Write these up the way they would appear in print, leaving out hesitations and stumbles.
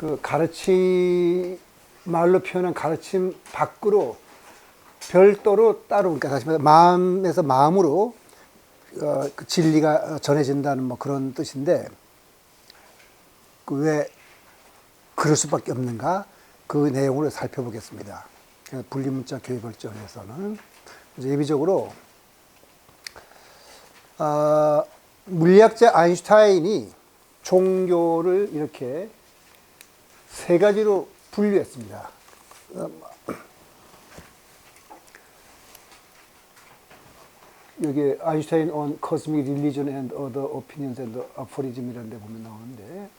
그 가르침, 말로 표현한 가르침 밖으로 별도로 따로, 그러니까 다시 말해 마음에서 마음으로 그 진리가 전해진다는 뭐 그런 뜻인데, 그 왜 그럴 수밖에 없는가? 그 내용을 살펴보겠습니다. 분리문자 교육을점에서는 예비적으로 물리학자 아인슈타인이 종교를 이렇게 세 가지로 분류했습니다. 여기 아인슈타인 on Cosmic Religion and Other Opinions and Aphorism이라는 데 보면 나오는데,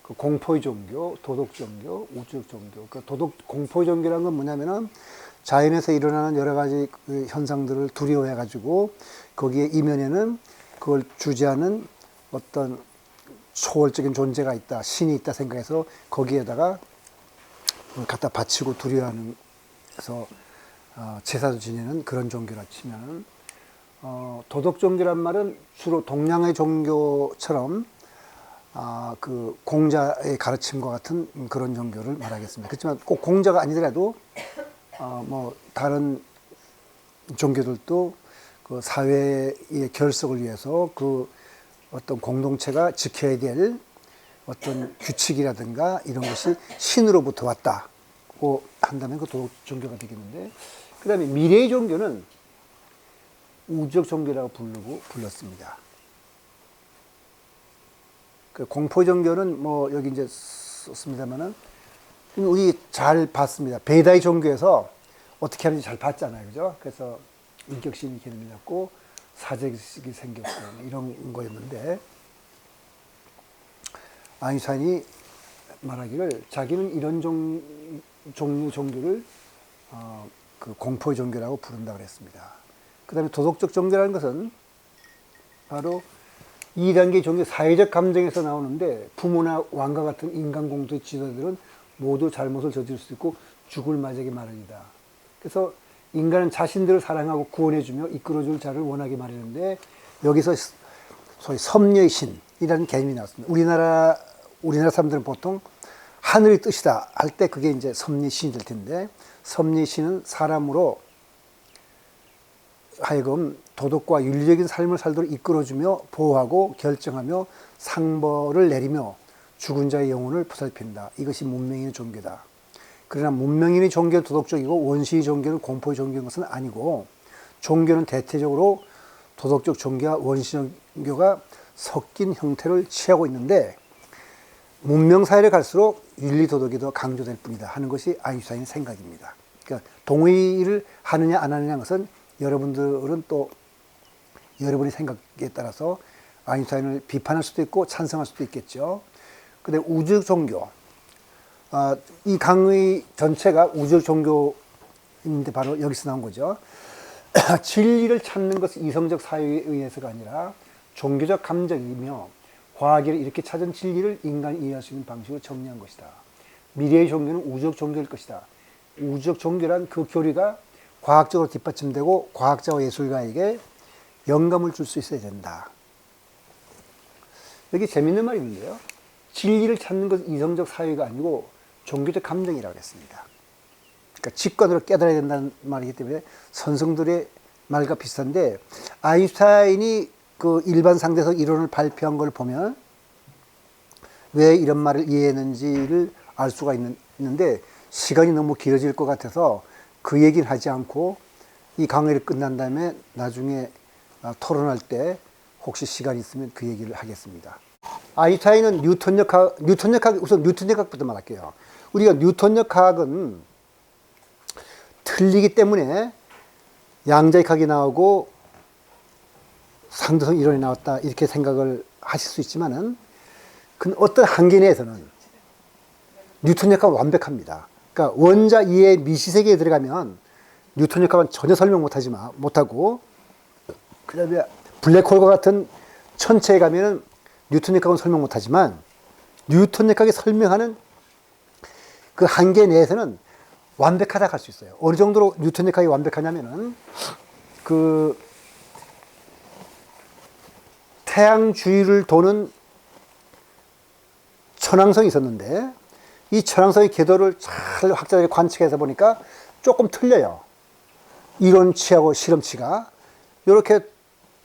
그 공포의 종교, 도덕 종교, 우주적 종교. 그 공포의 종교라는 건 뭐냐면은 자연에서 일어나는 여러 가지 그 현상들을 두려워해 가지고 거기에 이면에는 그걸 주재하는 어떤 초월적인 존재가 있다, 신이 있다 생각해서 거기에다가 갖다 바치고 두려워하는, 그래서 제사도 지내는 그런 종교라 치면은, 도덕 종교란 말은 주로 동양의 종교처럼 그 공자의 가르침과 같은 그런 종교를 말하겠습니다. 그렇지만 꼭 공자가 아니더라도 뭐 다른 종교들도 그 사회의 결속을 위해서 그 어떤 공동체가 지켜야 될 어떤 규칙이라든가 이런 것이 신으로부터 왔다고 한다면 그 도덕 종교가 되겠는데, 그 다음에 미래의 종교는 우주적 종교라고 불렀습니다. 그 공포 종교는 뭐 여기 이제 썼습니다만은 우리 잘 봤습니다. 베다의 종교에서 어떻게 하는지 잘 봤잖아요, 그죠? 그래서 인격신이 개념이 났고 사제식이 생겼고 이런 거였는데, 아인슈타인이 말하기를 자기는 이런 종류 종교를 그 공포의 종교라고 부른다고 그랬습니다. 그 다음에 도덕적 종교라는 것은 바로 2단계 종교, 사회적 감정에서 나오는데, 부모나 왕과 같은 인간 공동체 지도자들은 모두 잘못을 저지를 수 있고 죽을 마지하기 마련이다. 그래서 인간은 자신들을 사랑하고 구원해주며 이끌어줄 자를 원하게 마련인데, 여기서 소위 섭리의 신이라는 개념이 나왔습니다. 우리나라 사람들은 보통 하늘의 뜻이다 할 때 그게 이제 섭리의 신이 될 텐데, 섭리의 신은 사람으로 하여금 도덕과 윤리적인 삶을 살도록 이끌어주며 보호하고 결정하며 상벌을 내리며 죽은 자의 영혼을 보살핀다. 이것이 문명인의 종교다. 그러나 문명인의 종교는 도덕적이고 원시의 종교는 공포의 종교인 것은 아니고, 종교는 대체적으로 도덕적 종교와 원시 종교가 섞인 형태를 취하고 있는데, 문명사회를 갈수록 윤리도덕이 더 강조될 뿐이다 하는 것이 아인슈타인의 생각입니다. 그러니까 동의를 하느냐 안 하느냐는 것은 여러분들은 또 여러분의 생각에 따라서 아인슈타인을 비판할 수도 있고 찬성할 수도 있겠죠. 근데 우주 종교, 이 강의 전체가 우주 종교인데 바로 여기서 나온 거죠. 진리를 찾는 것은 이성적 사유에 의해서가 아니라 종교적 감정이며, 과학이 이렇게 찾은 진리를 인간이 이해할 수 있는 방식으로 정리한 것이다. 미래의 종교는 우주적 종교일 것이다. 우주적 종교란 그 교리가 과학적으로 뒷받침되고 과학자와 예술가에게 영감을 줄 수 있어야 된다. 여기 재밌는 말이 있는데요. 진리를 찾는 것은 이성적 사유가 아니고 종교적 감정이라고 했습니다. 그러니까 직관으로 깨달아야 된다는 말이기 때문에 선성들의 말과 비슷한데, 아인슈타인이 그 일반 상대성 이론을 발표한 걸 보면 왜 이런 말을 이해했는지를 알 수가 있는데, 시간이 너무 길어질 것 같아서 그 얘기는 하지 않고 이 강의를 끝난 다음에 나중에 토론할 때 혹시 시간이 있으면 그 얘기를 하겠습니다. 아인슈타인은 우선 뉴턴력학부터 말할게요. 우리가 뉴턴력학은 틀리기 때문에 양자역학이 나오고 상대성 이론이 나왔다 이렇게 생각을 하실 수 있지만은, 그 어떤 한계 내에서는 뉴턴력학은 완벽합니다. 그러니까 원자 이해 미시세계에 들어가면 뉴턴력학은 전혀 설명 못하고, 그 다음에 블랙홀과 같은 천체에 가면은 뉴턴력학은 설명 못하지만, 뉴턴력학이 설명하는 그 한계 내에서는 완벽하다고 할 수 있어요. 어느 정도로 뉴턴력학이 완벽하냐면은, 그 태양 주위를 도는 천왕성이 있었는데, 이 천왕성의 궤도를 잘 학자들이 관측해서 보니까 조금 틀려요. 이론치하고 실험치가. 이렇게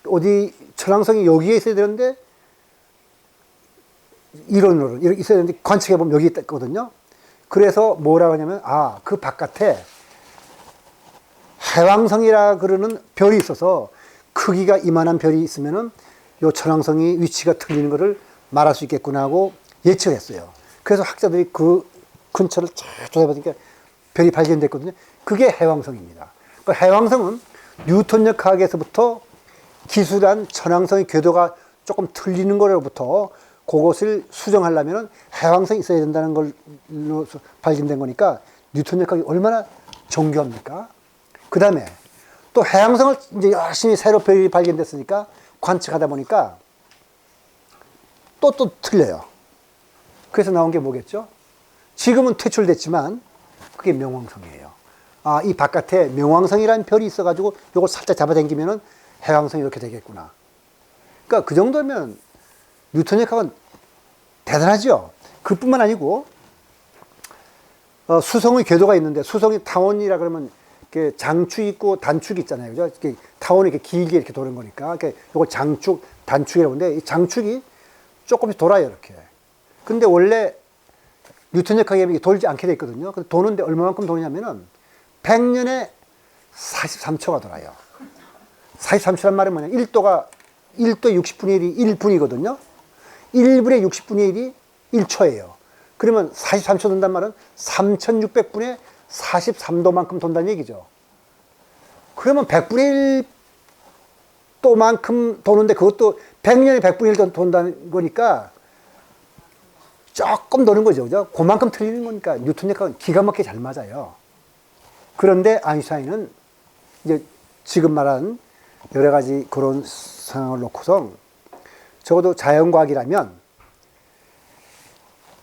어디 천왕성이 여기에 있어야 되는데 이론으로 이렇게 있어야 되는데 관측해 보면 여기 있거든요. 그래서 뭐라고 하냐면 그 바깥에 해왕성이라 그러는 별이 있어서 크기가 이만한 별이 있으면은 요 천왕성이 위치가 틀리는 것을 말할 수 있겠구나 하고 예측했어요. 그래서 학자들이 그 근처를 쫙 조사해보니까 별이 발견됐거든요. 그게 해왕성입니다. 그 해왕성은 뉴턴력 화학에서부터 기술한 천왕성의 궤도가 조금 틀리는 거로부터 그것을 수정하려면 해왕성이 있어야 된다는 걸로 발견된 거니까 뉴턴력 화학이 얼마나 정교합니까? 그 다음에 또 해왕성을 이제 열심히 새로 별이 발견됐으니까 관측하다 보니까 또 틀려요. 그래서 나온 게 뭐겠죠? 지금은 퇴출됐지만 그게 명왕성이에요. 이 바깥에 명왕성이라는 별이 있어가지고 이걸 살짝 잡아당기면은 해왕성이 이렇게 되겠구나. 그러니까 그 정도면 뉴턴력 학은 대단하죠. 그뿐만 아니고 수성의 궤도가 있는데 수성의 타원이라 그러면 이렇게 장축 있고 단축 있잖아요, 그죠? 이렇게 타원이 이렇게 길게 이렇게 도는 거니까 이걸 장축, 단축이라고 하는데 이 장축이 조금씩 돌아요, 이렇게. 근데 원래 뉴턴력 학이 돌지 않게 돼 있거든요. 근데 도는데 얼마만큼 도느냐면은 100년에 43초가 돌아요. 43초란 말은 뭐냐? 1도 60분의 1이 1분이거든요. 1분의 60분의 1이 1초예요. 그러면 43초 돈단 말은 3600분의 43도만큼 돈다는 얘기죠. 그러면 100분의 1도만큼 도는데 그것도 100년에 100분의 1도 돈다는 거니까 조금 도는 거죠. 그죠? 그만큼 틀리는 거니까 뉴턴력학은 기가 막히게 잘 맞아요. 그런데 아인슈타인은 이제 지금 말한 여러 가지 그런 상황을 놓고서 적어도 자연과학이라면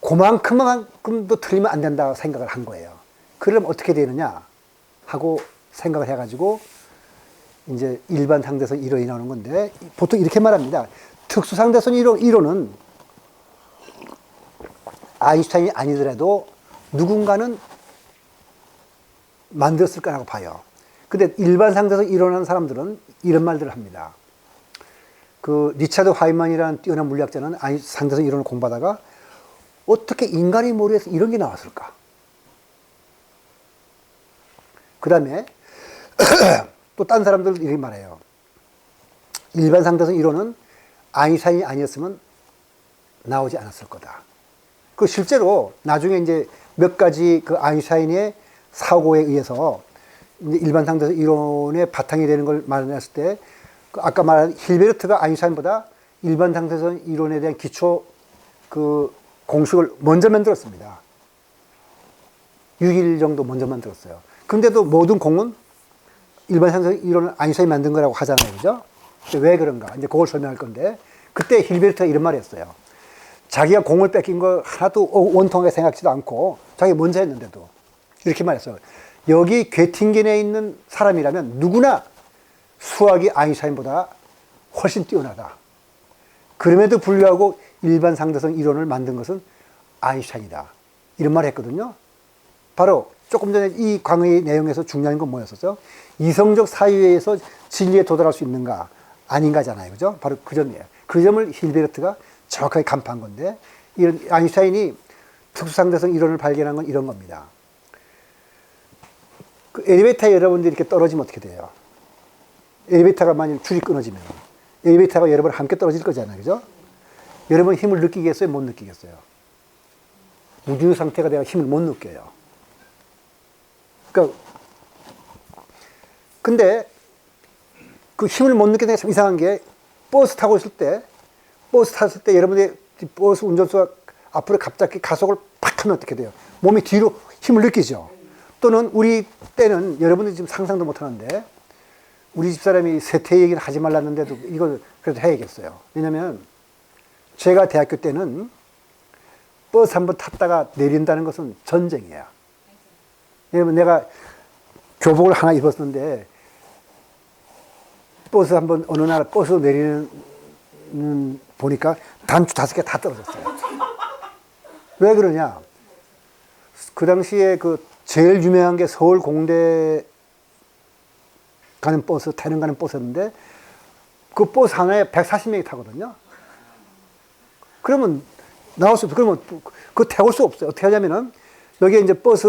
그만큼도 틀리면 안 된다고 생각을 한 거예요. 그러면 어떻게 되느냐 하고 생각을 해가지고 이제 일반 상대성 이론이 나오는 건데 보통 이렇게 말합니다. 특수 상대성 이론은 아인슈타인이 아니더라도 누군가는 만들었을 거라고 봐요. 근데 일반 상대성 이론하는 사람들은 이런 말들을 합니다. 그 리차드 화이만이라는 뛰어난 물리학자는 상대성 이론을 공부하다가 어떻게 인간의 머리에서 이런 게 나왔을까? 그 다음에 또 딴 사람들 이렇게 말해요. 일반 상대성 이론은 아인슈타인이 아니었으면 나오지 않았을 거다. 그 실제로 나중에 이제 몇 가지 그 아인슈타인의 사고에 의해서 이제 일반 상대성 이론의 바탕이 되는 걸 마련했을 때 그 아까 말한 힐베르트가 아인슈타인보다 일반 상대성 이론에 대한 기초 그 공식을 먼저 만들었습니다. 6일 정도 먼저 만들었어요. 근데도 모든 공은 일반 상대성 이론을 아인슈타인이 만든 거라고 하잖아요. 그죠? 왜 그런가? 이제 그걸 설명할 건데 그때 힐베르트가 이런 말을 했어요. 자기가 공을 뺏긴 거 하나도 원통하게 생각지도 않고 자기가 먼저 했는데도 이렇게 말했어요. 여기 괴팅겐에 있는 사람이라면 누구나 수학이 아인슈타인보다 훨씬 뛰어나다. 그럼에도 불구하고 일반 상대성 이론을 만든 것은 아인슈타인이다. 이런 말을 했거든요. 바로 조금 전에 이 강의 내용에서 중요한 건 뭐였었죠? 이성적 사유에서 진리에 도달할 수 있는가 아닌가잖아요. 그죠? 바로 그 점이에요. 그 점을 힐베르트가 정확하게 간파한 건데 이런 아인슈타인이 특수상대성 이론을 발견한 건 이런 겁니다. 그 엘리베이터에 여러분들이 이렇게 떨어지면 어떻게 돼요? 엘리베이터가 만약 줄이 끊어지면 엘리베이터가 여러분 함께 떨어질 거잖아요. 그죠? 여러분 힘을 느끼겠어요? 못 느끼겠어요? 무중력 상태가 돼야 힘을 못 느껴요. 그러니까 근데 그 힘을 못 느끼는 게 참 이상한 게 버스 탔을 때 여러분의 버스 운전수가 앞으로 갑자기 가속을 팍 하면 어떻게 돼요? 몸이 뒤로 힘을 느끼죠. 또는 우리 때는 여러분들이 지금 상상도 못 하는데 우리 집사람이 세태 얘기는 하지 말랐는데도 이걸 그래도 해야겠어요. 왜냐면 제가 대학교 때는 버스 한번 탔다가 내린다는 것은 전쟁이야. 왜냐면 내가 교복을 하나 입었는데 버스 한번 어느 날 버스 내리는 보니까 단추 5개 다 떨어졌어요. 왜 그러냐? 그 당시에 그 제일 유명한 게 서울 공대 가는 버스, 태릉 가는 버스였는데 그 버스 하나에 140명이 타거든요. 그러면 나올 수 없어요. 그러면 그거 태울 수 없어요. 어떻게 하냐면은 여기에 이제 버스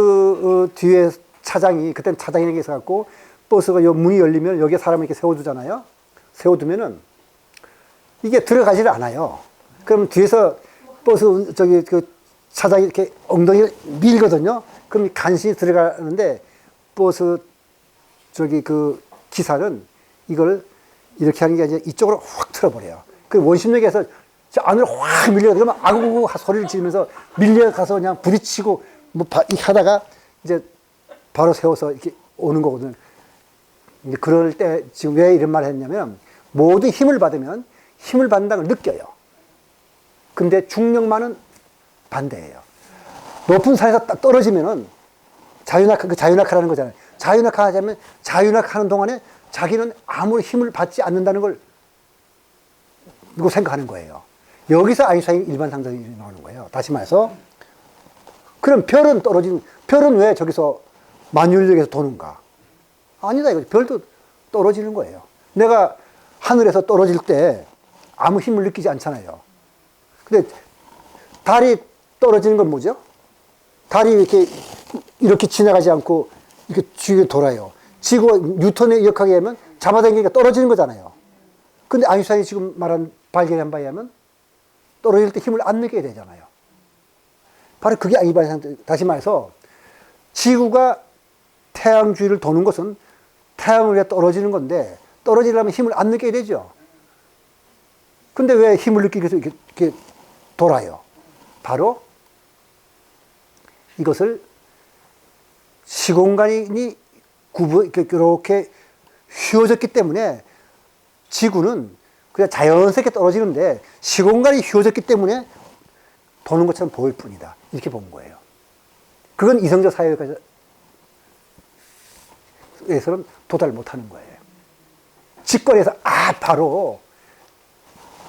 뒤에 차장이, 그때는 차장이 있어갖고 버스가 요 문이 열리면 여기에 사람을 이렇게 세워두잖아요. 세워두면은 이게 들어가지를 않아요. 그럼 뒤에서 버스 저기 그 차장이 이렇게 엉덩이를 밀거든요. 그럼 간신히 들어가는데 버스 저기 그 기사는 이걸 이렇게 하는 게 아니라 이쪽으로 확 틀어버려요. 그 원심력에서 저 안으로 확 밀려 그러면 아구구 소리를 지르면서 밀려가서 그냥 부딪히고 뭐 이렇게 하다가 이제 바로 세워서 이렇게 오는 거거든요. 이제 그럴 때 지금 왜 이런 말을 했냐면 모든 힘을 받으면 힘을 받는다는 걸 느껴요. 근데 중력만은 반대예요. 높은 산에서 딱 떨어지면은 자유낙하, 그 자유낙하라는 거잖아요. 자유낙하 하자면 자유낙하하는 동안에 자기는 아무리 힘을 받지 않는다는 걸 이거 생각하는 거예요. 여기서 아인슈타인 일반 상대성이 나오는 거예요. 다시 말해서 그럼 별은 왜 저기서 만유인력에서 도는가? 아니다 이거 별도 떨어지는 거예요. 내가 하늘에서 떨어질 때 아무 힘을 느끼지 않잖아요. 근데 달이 떨어지는 건 뭐죠? 달이 이렇게 지나가지 않고 이렇게 주위에 돌아요. 지구가 뉴턴의 역학에 의하면 잡아당기니까 떨어지는 거잖아요. 근데 아인슈타인이 지금 말한 발견한 바에 의하면 떨어질 때 힘을 안 느끼게 되잖아요. 바로 그게 일반 상태. 다시 말해서 지구가 태양 주위를 도는 것은 태양을 위해 떨어지는 건데 떨어지려면 힘을 안 느끼게 되죠. 근데 왜 힘을 느끼기 위해서 이렇게 돌아요? 바로 이것을 시공간이 이렇게 휘어졌기 때문에 지구는 그냥 자연스럽게 떨어지는데 시공간이 휘어졌기 때문에 도는 것처럼 보일 뿐이다. 이렇게 본 거예요. 그건 이성적 사회에서는 도달 못하는 거예요. 직관에서 바로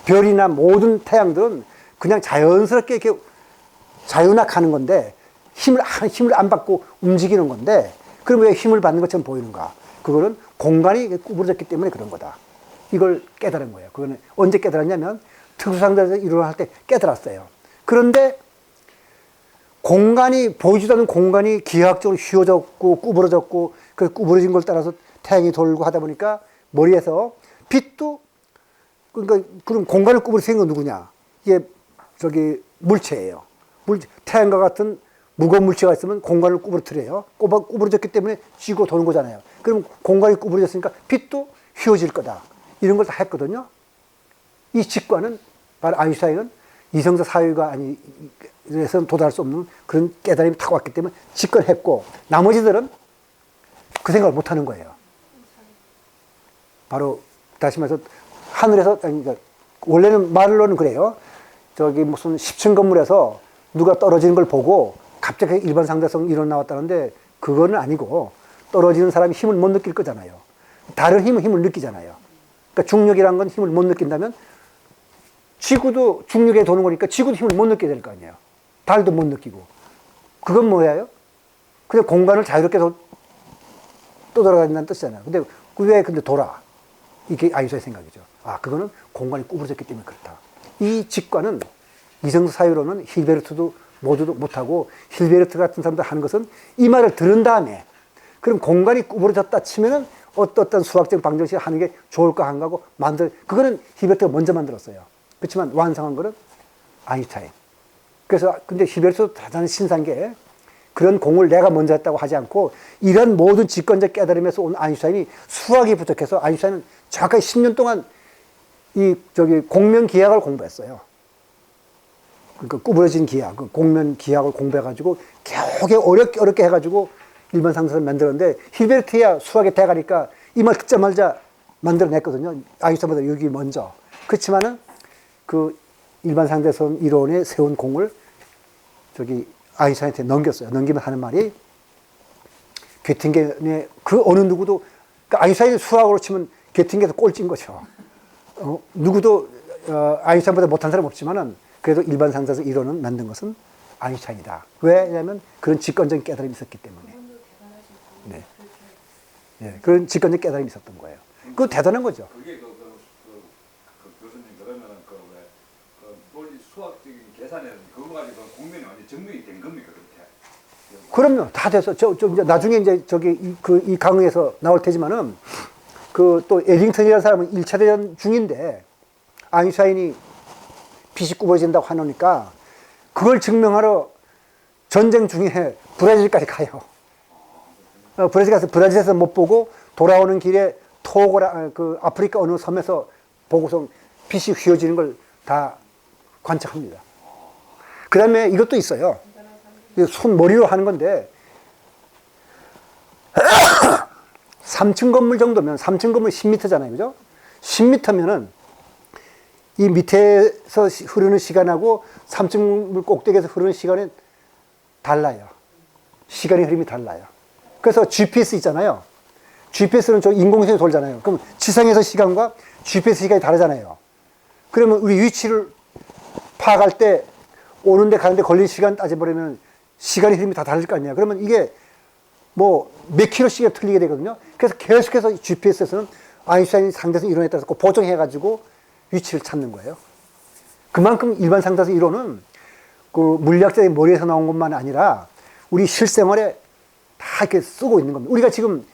별이나 모든 태양들은 그냥 자연스럽게 이렇게 자유낙하는 건데 힘을 안 받고 움직이는 건데 그럼 왜 힘을 받는 것처럼 보이는가? 그거는 공간이 구부러졌기 때문에 그런 거다. 이걸 깨달은 거예요. 그거는 언제 깨달았냐면 특수상대에서 일어날 때 깨달았어요. 그런데 공간이 보이지도 않는 공간이 기하학적으로 휘어졌고 구부러졌고 그 구부러진 걸 따라서 태양이 돌고 하다 보니까 머리에서 빛도 그러니까 그럼 공간을 구부러뜨린 건 누구냐? 이게 저기 물체예요. 태양과 같은 무거운 물체가 있으면 공간을 구부러뜨려요. 구부러졌기 때문에 쥐고 도는 거잖아요. 그럼 공간이 구부러졌으니까 빛도 휘어질 거다. 이런 걸 다 했거든요. 이 직관은 바로 아인슈타인은 이성적 사유가 아니에서는 도달할 수 없는 그런 깨달음이 타고 왔기 때문에 직관했고 나머지들은 그 생각을 못 하는 거예요. 바로 다시 말해서 하늘에서 그러니까 원래는 말로는 그래요. 저기 무슨 10층 건물에서 누가 떨어지는 걸 보고 갑자기 일반 상대성 이론 나왔다는데 그거는 아니고 떨어지는 사람이 힘을 못 느낄 거잖아요. 다른 힘을 느끼잖아요. 그러니까 중력이라는 건 힘을 못 느낀다면 지구도 중력에 도는 거니까 지구도 힘을 못 느끼게 될 거 아니에요. 달도 못 느끼고. 그건 뭐예요? 그냥 공간을 자유롭게 떠돌아다닌다는 뜻이잖아요. 근데 돌아? 이게 아인슈타인 생각이죠. 그거는 공간이 구부러졌기 때문에 그렇다. 이 직관은 이성적 사유로는 힐베르트도 모두도 못하고 힐베르트 같은 사람들 하는 것은 이 말을 들은 다음에 그럼 공간이 구부러졌다 치면은 어떤 수학적 방정식을 하는 게 좋을까 한가 하고 그거는 힐베르트가 먼저 만들었어요. 그렇지만 완성한 거는 아인슈타인. 그래서 근데 힐베르트도 대단히 신기한 게 그런 공을 내가 먼저 했다고 하지 않고 이런 모든 직관적 깨달음에서 온 아인슈타인이 수학이 부족해서 아인슈타인은 정확하게 10년 동안 공면 기하학을 공부했어요. 그러니까 구부러진 기하학, 공면 기하학을 공부해가지고 겨우겨우 어렵게 해가지고 일반 상대성을 만들었는데 힐베르트야 수학의 대가니까 이 말 듣자마자 만들어냈거든요. 아인슈타인보다 여기 먼저. 그렇지만은 그 일반 상대성 이론에 세운 공을 아인슈타인한테 넘겼어요. 넘기면 하는 말이 게팅겐의 그 어느 누구도 그러니까 아인슈타인이 수학으로 치면 게팅겐에서 꼴찌인 거죠. 누구도 아인슈타인보다 못한 사람 없지만은 그래도 일반 상대성 이론을 만든 것은 아인슈타인이다. 왜냐하면 그런 직관적인 깨달음이 있었기 때문에. 네. 네. 그런 직관적인 깨달음이 있었던 거예요. 그거 대단한 거죠. 그게 교수님 그러면은 그왜 논리 수학적인 계산에는 그거 가지고 공면이 완전 증명이 된 겁니까 그렇게? 그럼요. 다 돼서 이제 나중에 이제 이 강의에서 나올 테지만은 그 또 에딩턴이라는 사람은 1차 대전 중인데 아인슈타인이 빛이 구부러진다고 하니까 그걸 증명하러 전쟁 중에 브라질까지 가요. 브라질 가서 브라질에서 못 보고 돌아오는 길에 토고라 그 아프리카 어느 섬에서 보고서 빛이 휘어지는 걸 다 관측합니다. 그 다음에 이것도 있어요. 손머리로 하는 건데 3층 건물 정도면 3층 건물 10m잖아요. 그죠? 10m면은 이 밑에서 흐르는 시간하고 3층 꼭대기에서 흐르는 시간이 달라요. 시간의 흐름이 달라요. 그래서 GPS 있잖아요. GPS는 저 인공위성이 돌잖아요. 그럼 지상에서 시간과 GPS 시간이 다르잖아요. 그러면 우리 위치를 파악할 때 오는데 가는데 걸린 시간 따져버리면 시간의 흐름이 다 다를 거 아니야. 그러면 이게 뭐 몇 킬로씩이 틀리게 되거든요. 그래서 계속해서 GPS에서는 아인슈타인 상대성 이론에 따라서 꼭 보정해가지고 위치를 찾는 거예요. 그만큼 일반 상대성 이론은 그 물리학자의 머리에서 나온 것만 아니라 우리 실생활에 다 이렇게 쓰고 있는 겁니다. 우리가 지금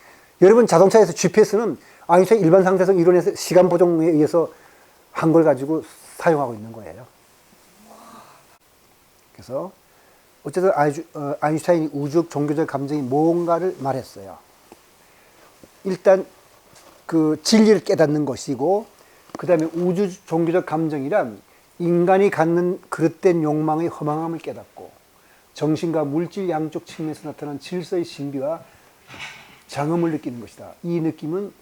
여러분 자동차에서 GPS는 아인슈타인 일반 상대성 이론에서 시간 보정에 의해서 한 걸 가지고 사용하고 있는 거예요. 그래서 어쨌든 아인슈타인이 우주적 종교적 감정이 뭔가를 말했어요. 일단 그 진리를 깨닫는 것이고 그 다음에 우주 종교적 감정이란 인간이 갖는 그릇된 욕망의 허망함을 깨닫고 정신과 물질 양쪽 측면에서 나타난 질서의 신비와 장엄을 느끼는 것이다. 이 느낌은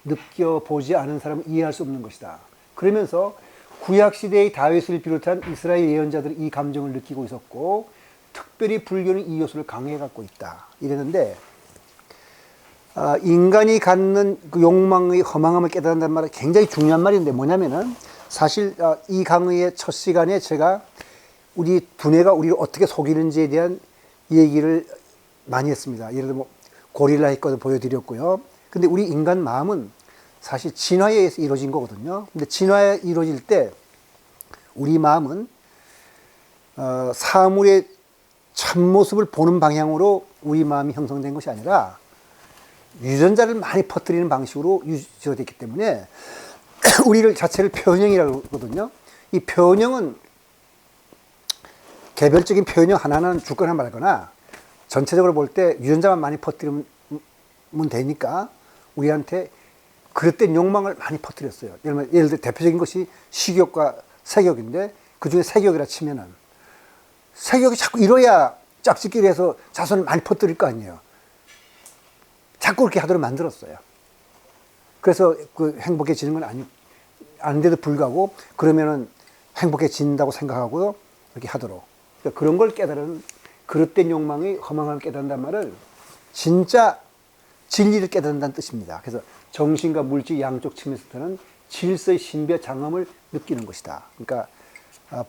느껴보지 않은 사람은 이해할 수 없는 것이다. 그러면서 구약시대의 다윗을 비롯한 이스라엘 예언자들이 이 감정을 느끼고 있었고 특별히 불교는 이 요소를 강하게 갖고 있다. 이랬는데 인간이 갖는 그 욕망의 허망함을 깨닫는다는 말은 굉장히 중요한 말인데 뭐냐면은 사실 이 강의의 첫 시간에 제가 우리 두뇌가 우리를 어떻게 속이는지에 대한 얘기를 많이 했습니다. 예를 들어 뭐 고릴라 했거든 보여드렸고요. 근데 우리 인간 마음은 사실 진화에 의해서 이루어진 거거든요. 근데 진화에 이루어질 때 우리 마음은 사물의 참모습을 보는 방향으로 우리 마음이 형성된 것이 아니라 유전자를 많이 퍼뜨리는 방식으로 유지가 됐기 때문에 우리를 자체를 표현형이라고 하거든요. 이 표현형은 개별적인 표현형 하나는 죽거나 말거나 전체적으로 볼 때 유전자만 많이 퍼뜨리면 되니까 우리한테 그릇된 욕망을 많이 퍼뜨렸어요. 예를 들어 대표적인 것이 식욕과 색욕인데 그 중에 색욕이라 치면은 색욕이 자꾸 이뤄야 짝짓기를 해서 자손을 많이 퍼뜨릴 거 아니에요. 자꾸 그렇게 하도록 만들었어요. 그래서 그 행복해지는 건 아닌데도 불구하고 그러면은 행복해진다고 생각하고요. 이렇게 하도록. 그러니까 그런 걸 깨달은 그릇된 욕망의 허망함을 깨닫는다는 말을 진짜 진리를 깨닫는다는 뜻입니다. 그래서 정신과 물질 양쪽 측면에서는 질서의 신비와 장엄을 느끼는 것이다. 그러니까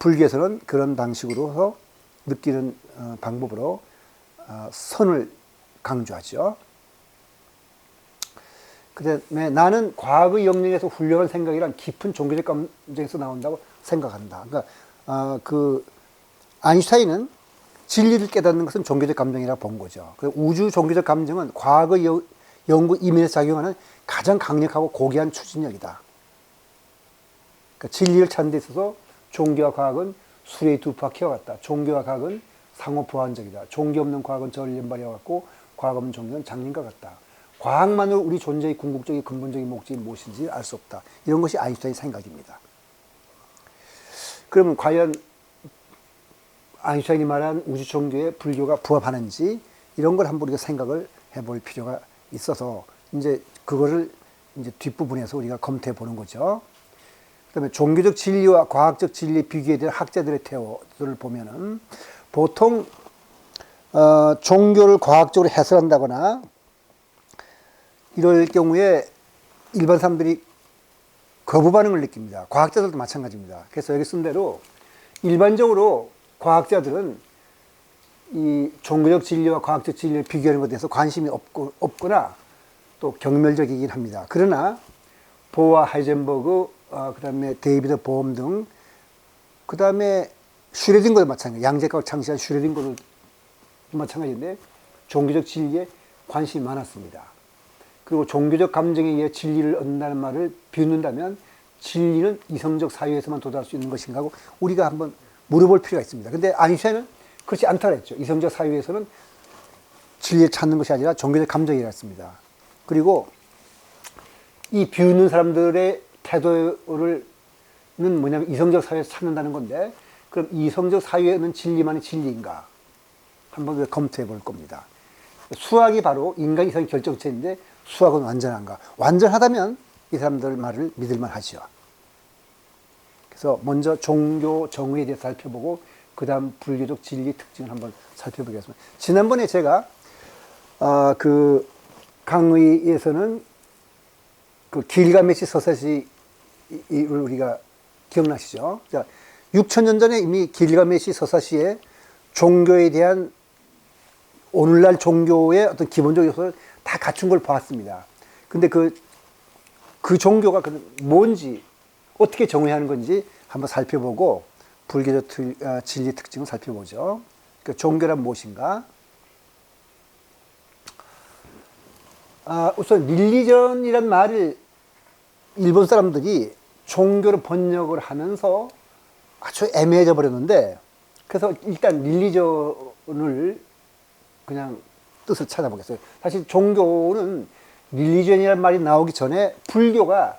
불교에서는 그런 방식으로 느끼는 방법으로 선을 강조하죠. 그 다음에 나는 과학의 영역에서 훌륭한 생각이란 깊은 종교적 감정에서 나온다고 생각한다. 그러니까 그 아인슈타인은 진리를 깨닫는 것은 종교적 감정이라고 본 거죠. 우주 종교적 감정은 과학의 연구 이면에서 작용하는 가장 강력하고 고귀한 추진력이다. 그러니까 진리를 찾는 데 있어서 종교와 과학은 수레의 두 바퀴와 같다. 종교와 과학은 상호 보완적이다. 종교 없는 과학은 전연발이와 같고 과학 없는 종교는 장님과 같다. 과학만으로 우리 존재의 궁극적인 근본적인 목적이 무엇인지 알 수 없다. 이런 것이 아인슈타인의 생각입니다. 그러면 과연 아인슈타인이 말한 우주 종교에 불교가 부합하는지 이런 걸 한번 우리가 생각을 해볼 필요가 있어서 이제 그거를 이제 뒷부분에서 우리가 검토해 보는 거죠. 그다음에 종교적 진리와 과학적 진리의 비교에 대한 학자들의 태도를 보면은 보통 종교를 과학적으로 해설한다거나 이럴 경우에 일반 사람들이 거부 반응을 느낍니다. 과학자들도 마찬가지입니다. 그래서 여기 쓴 대로 일반적으로 과학자들은 이 종교적 진리와 과학적 진리를 비교하는 것에 대해서 관심이 없거나 또 경멸적이긴 합니다. 그러나 보와 하이젠버그, 그다음에 데이비드 보험 등, 그다음에 슈레딩거도 마찬가지, 양자역학을 창시한 슈레딩거도 마찬가지인데 종교적 진리에 관심이 많았습니다. 그리고 종교적 감정에 의해 진리를 얻는다는 말을 비웃는다면 진리는 이성적 사유에서만 도달할 수 있는 것인가 하고 우리가 한번 물어볼 필요가 있습니다. 근데 아인슈타인은 그렇지 않다고 했죠. 이성적 사유에서는 진리를 찾는 것이 아니라 종교적 감정이라 했습니다. 그리고 이 비웃는 사람들의 태도는 뭐냐면 이성적 사유에서 찾는다는 건데, 그럼 이성적 사유에 있는 진리만이 진리인가? 한번 검토해 볼 겁니다. 수학이 바로 인간 이성의 결정체인데 수학은 완전한가? 완전하다면 이 사람들 말을 믿을만 하죠. 그래서 먼저 종교 정의에 대해서 살펴보고 그 다음 불교적 진리 특징을 한번 살펴보겠습니다. 지난번에 제가 그 강의에서는 그 길가메시 서사시를 우리가 기억나시죠? 자, 6,000년 전에 이미 길가메시 서사시에 종교에 대한 오늘날 종교의 어떤 기본적 요소를 다 갖춘 걸 봤습니다. 근데 그 종교가 뭔지, 어떻게 정의하는 건지 한번 살펴보고 불교적 진리 특징을 살펴보죠. 그 종교란 무엇인가? 우선 릴리전이란 말을 일본 사람들이 종교로 번역을 하면서 아주 애매해져 버렸는데, 그래서 일단 릴리전을 그냥 뜻을 찾아보겠어요. 사실 종교는 릴리전이라는 말이 나오기 전에 불교가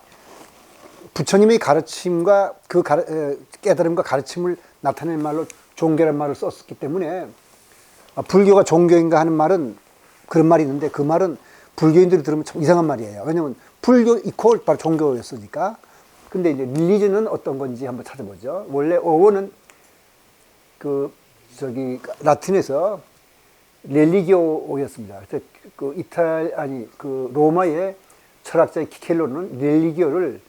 부처님의 가르침과 그 깨달음과 가르침을 나타내는 말로 종교라는 말을 썼기 때문에 불교가 종교인가 하는 말은 그런 말이 있는데 그 말은 불교인들이 들으면 참 이상한 말이에요. 왜냐면 불교 이퀄 바로 종교였으니까. 근데 이제 릴리전은 어떤 건지 한번 찾아보죠. 원래 어원은 라틴에서 렐리기오였습니다. 그래서 로마의 철학자의 키켈로는 렐리기오를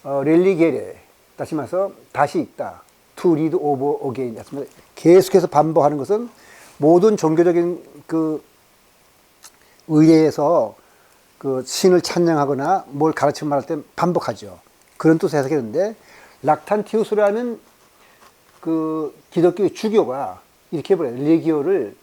렐리게레, 다시 말해서 다시 읽다, to read over again. 계속해서 반복하는 것은 모든 종교적인 의례에서 신을 찬양하거나 뭘 가르치고 말할 때 반복하죠. 그런 뜻을 해석했는데, 락탄티우스라는 기독교 주교가 이렇게 해버려요. 렐리기오를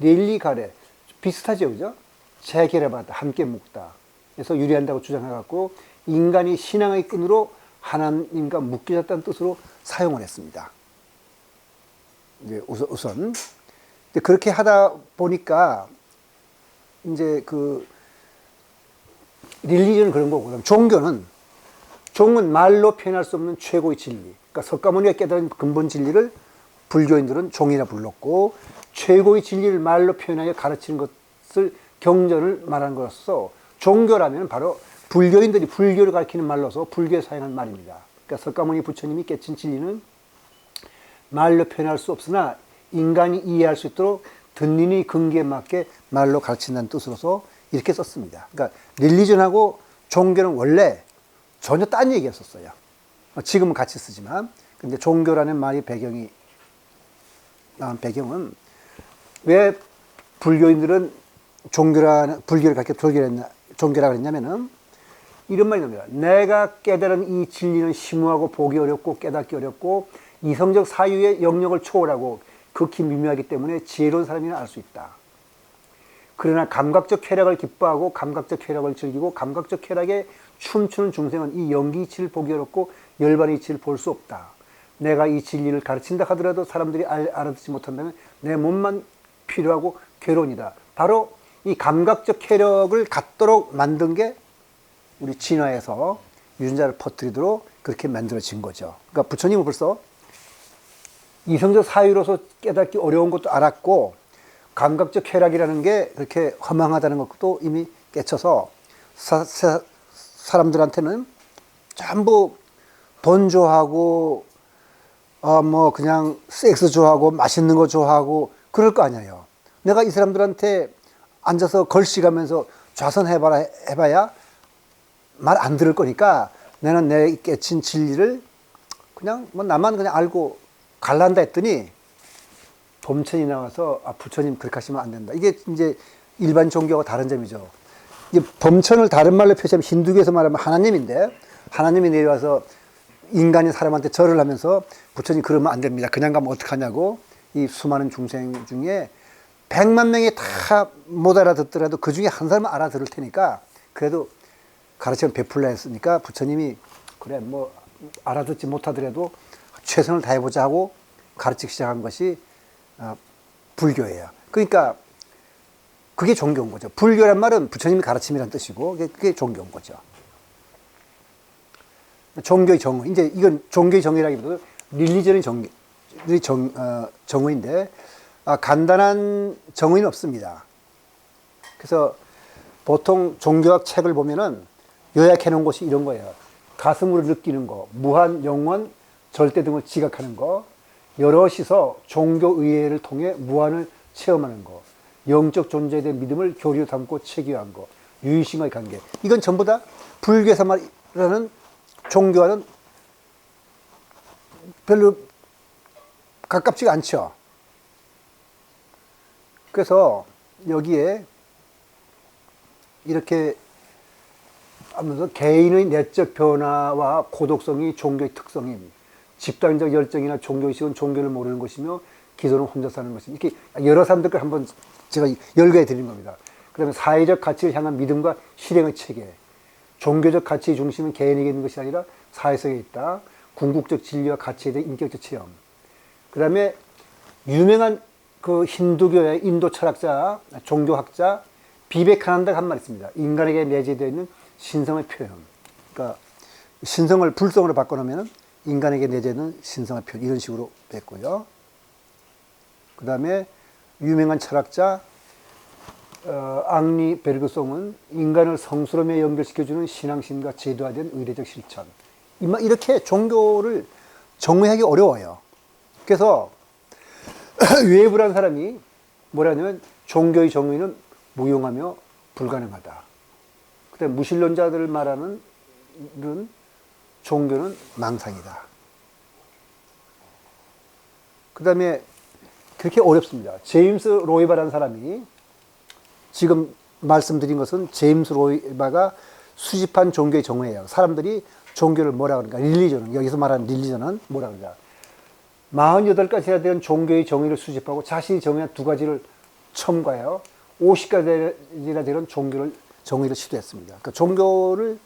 렐리가레, 비슷하죠, 그죠? 재결합하다, 함께 묵다. 그래서 유리한다고 주장해갖고 인간이 신앙의 끈으로 하나님과 묶여졌다는 뜻으로 사용을 했습니다. 이제 우선 그렇게 하다 보니까 이제 릴리전은 그런 거고, 종교는 말로 표현할 수 없는 최고의 진리. 그러니까 석가모니가 깨달은 근본 진리를 불교인들은 종이라 불렀고, 최고의 진리를 말로 표현하여 가르치는 것을 경전을 말하는 것으로서 종교라면 바로 불교인들이 불교를 가르치는 말로서 불교에 사용한 말입니다. 그러니까 석가모니 부처님이 깨친 진리는 말로 표현할 수 없으나 인간이 이해할 수 있도록 듣는 이 근기에 맞게 말로 가르친다는 뜻으로서 이렇게 썼습니다. 그러니까 릴리전하고 종교는 원래 전혀 딴 얘기였었어요. 지금은 같이 쓰지만, 근데 종교라는 말이 나온 배경은 왜 불교인들은 불교를 가르쳐 종교라고 했냐면은 이런 말이 나옵니다. 내가 깨달은 이 진리는 심오하고 보기 어렵고 깨닫기 어렵고 이성적 사유의 영역을 초월하고 극히 미묘하기 때문에 지혜로운 사람이나 알 수 있다. 그러나 감각적 쾌락을 기뻐하고 감각적 쾌락을 즐기고 감각적 쾌락에 춤추는 중생은 이 영기 이치를 보기 어렵고 열반의 이치를 볼 수 없다. 내가 이 진리를 가르친다 하더라도 사람들이 알아듣지 못한다면 내 몸만 필요하고 괴로운이다. 바로 이 감각적 쾌락을 갖도록 만든 게 우리 진화에서 유전자를 퍼뜨리도록 그렇게 만들어진 거죠. 그러니까 부처님은 벌써 이성적 사유로서 깨닫기 어려운 것도 알았고, 감각적 쾌락이라는 게 그렇게 허망하다는 것도 이미 깨쳐서 사람들한테는 전부 돈 좋아하고 그냥 섹스 좋아하고 맛있는 거 좋아하고 그럴 거 아니에요. 내가 이 사람들한테 앉아서 걸씨가면서 해봐야 말 안 들을 거니까 나는 내 깨친 진리를 그냥 나만 그냥 알고 갈란다 했더니 범천이 나와서 부처님 그렇게 하시면 안 된다. 이게 이제 일반 종교와 다른 점이죠. 이제 범천을 다른 말로 표시하면 힌두교에서 말하면 하나님인데 하나님이 내려와서 인간인 사람한테 절을 하면서 부처님 그러면 안 됩니다. 그냥 가면 어떡하냐고 이 수많은 중생 중에 100만 명이 다 못 알아듣더라도 그 중에 한 사람은 알아들을 테니까 그래도 가르침을 베풀라 했으니까 부처님이 그래 뭐 알아듣지 못하더라도 최선을 다해보자 하고 가르치기 시작한 것이 불교예요. 그러니까 그게 종교인 거죠. 불교란 말은 부처님이 가르침이란 뜻이고 그게 종교인 거죠. 종교의 정의. 이제 이건 종교의 정의라기보다 릴리전의 정의인데 간단한 정의는 없습니다. 그래서 보통 종교학 책을 보면은 요약해 놓은 것이 이런 거예요. 가슴으로 느끼는 거, 무한, 영원, 절대 등을 지각하는 거, 여럿이서 종교 의회를 통해 무한을 체험하는 거, 영적 존재에 대한 믿음을 교리로 담고 체계화한 거, 유의심의 관계. 이건 전부 다 불교에서 말하는 종교와는 별로 가깝지가 않죠. 그래서 여기에 이렇게 하면서 개인의 내적 변화와 고독성이 종교의 특성임, 집단적 열정이나 종교의식은 종교를 모르는 것이며 기도는 혼자 사는 것이니 이렇게 여러 사람들을 한번 제가 열거해 드린 겁니다. 그 다음에 사회적 가치를 향한 믿음과 실행의 체계, 종교적 가치의 중심은 개인에게 있는 것이 아니라 사회 속에 있다. 궁극적 진리와 가치에 대한 인격적 체험. 그 다음에 유명한 그 힌두교의 인도 철학자, 종교학자 비베카난다가 한 말 있습니다. 인간에게 내재되어 있는 신성의 표현. 그러니까 신성을 불성으로 바꿔놓으면 인간에게 내재되는 신성의 표현. 이런 식으로 뺐고요. 그 다음에 유명한 철학자 앙리 베르그송은 인간을 성스러움에 연결시켜주는 신앙심과 제도화된 의례적 실천. 이렇게 종교를 정의하기 어려워요. 그래서 웨이브라는 사람이 뭐라 하냐면 종교의 정의는 무용하며 불가능하다. 그다음에 무신론자들을 말하는 종교는 망상이다. 그 다음에 그렇게 어렵습니다. 제임스 로이바라는 사람이 지금 말씀드린 것은 제임스 로이바가 수집한 종교의 정의예요. 사람들이 종교를 뭐라 그러니까 릴리전은 여기서 말하는 릴리전은 뭐라 그러냐. 48가지나 되는 종교의 정의를 수집하고 자신이 정의한 2가지를 첨가해요. 50가지나 되는 정의를 시도했습니다. 그러니까 종교를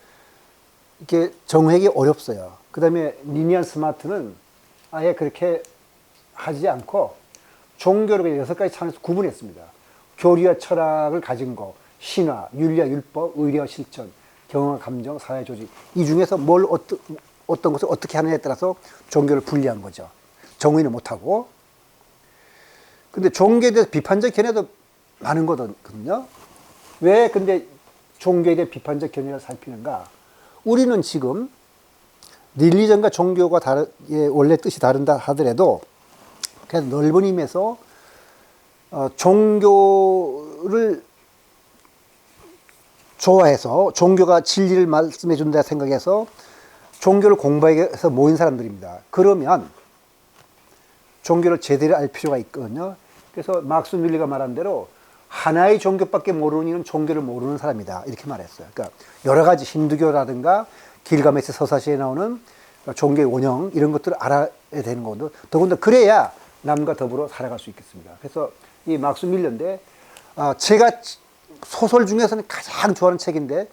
이렇게 정의하기 어렵어요. 그 다음에 니니안 스마트는 아예 그렇게 하지 않고 종교를 6가지 차원에서 구분했습니다. 교리와 철학을 가진 거, 신화, 윤리와 율법, 의례와 실천, 경험과 감정, 사회 조직. 이 중에서 어떤 것을 어떻게 하느냐에 따라서 종교를 분리한 거죠. 정의는 못하고. 근데 종교에 대해서 비판적 견해도 많은 거거든요. 왜 근데 종교에 대해 비판적 견해를 살피는가? 우리는 지금 릴리전과 종교가 원래 뜻이 다른다 하더라도 그래서 넓은 의미에서 종교를 좋아해서 종교가 진리를 말씀해 준다 생각해서 종교를 공부하기 위해서 모인 사람들입니다. 그러면 종교를 제대로 알 필요가 있거든요. 그래서 막스 뮬리가 말한 대로 하나의 종교밖에 모르는 이는 종교를 모르는 사람이다. 이렇게 말했어요. 그러니까 여러 가지 힌두교라든가 길가메시 서사시에 나오는 종교의 원형 이런 것들을 알아야 되는 거거든요. 더군다나 그래야 남과 더불어 살아갈 수 있겠습니다. 그래서 이 막스 뮬러인데 제가 소설 중에서는 가장 좋아하는 책인데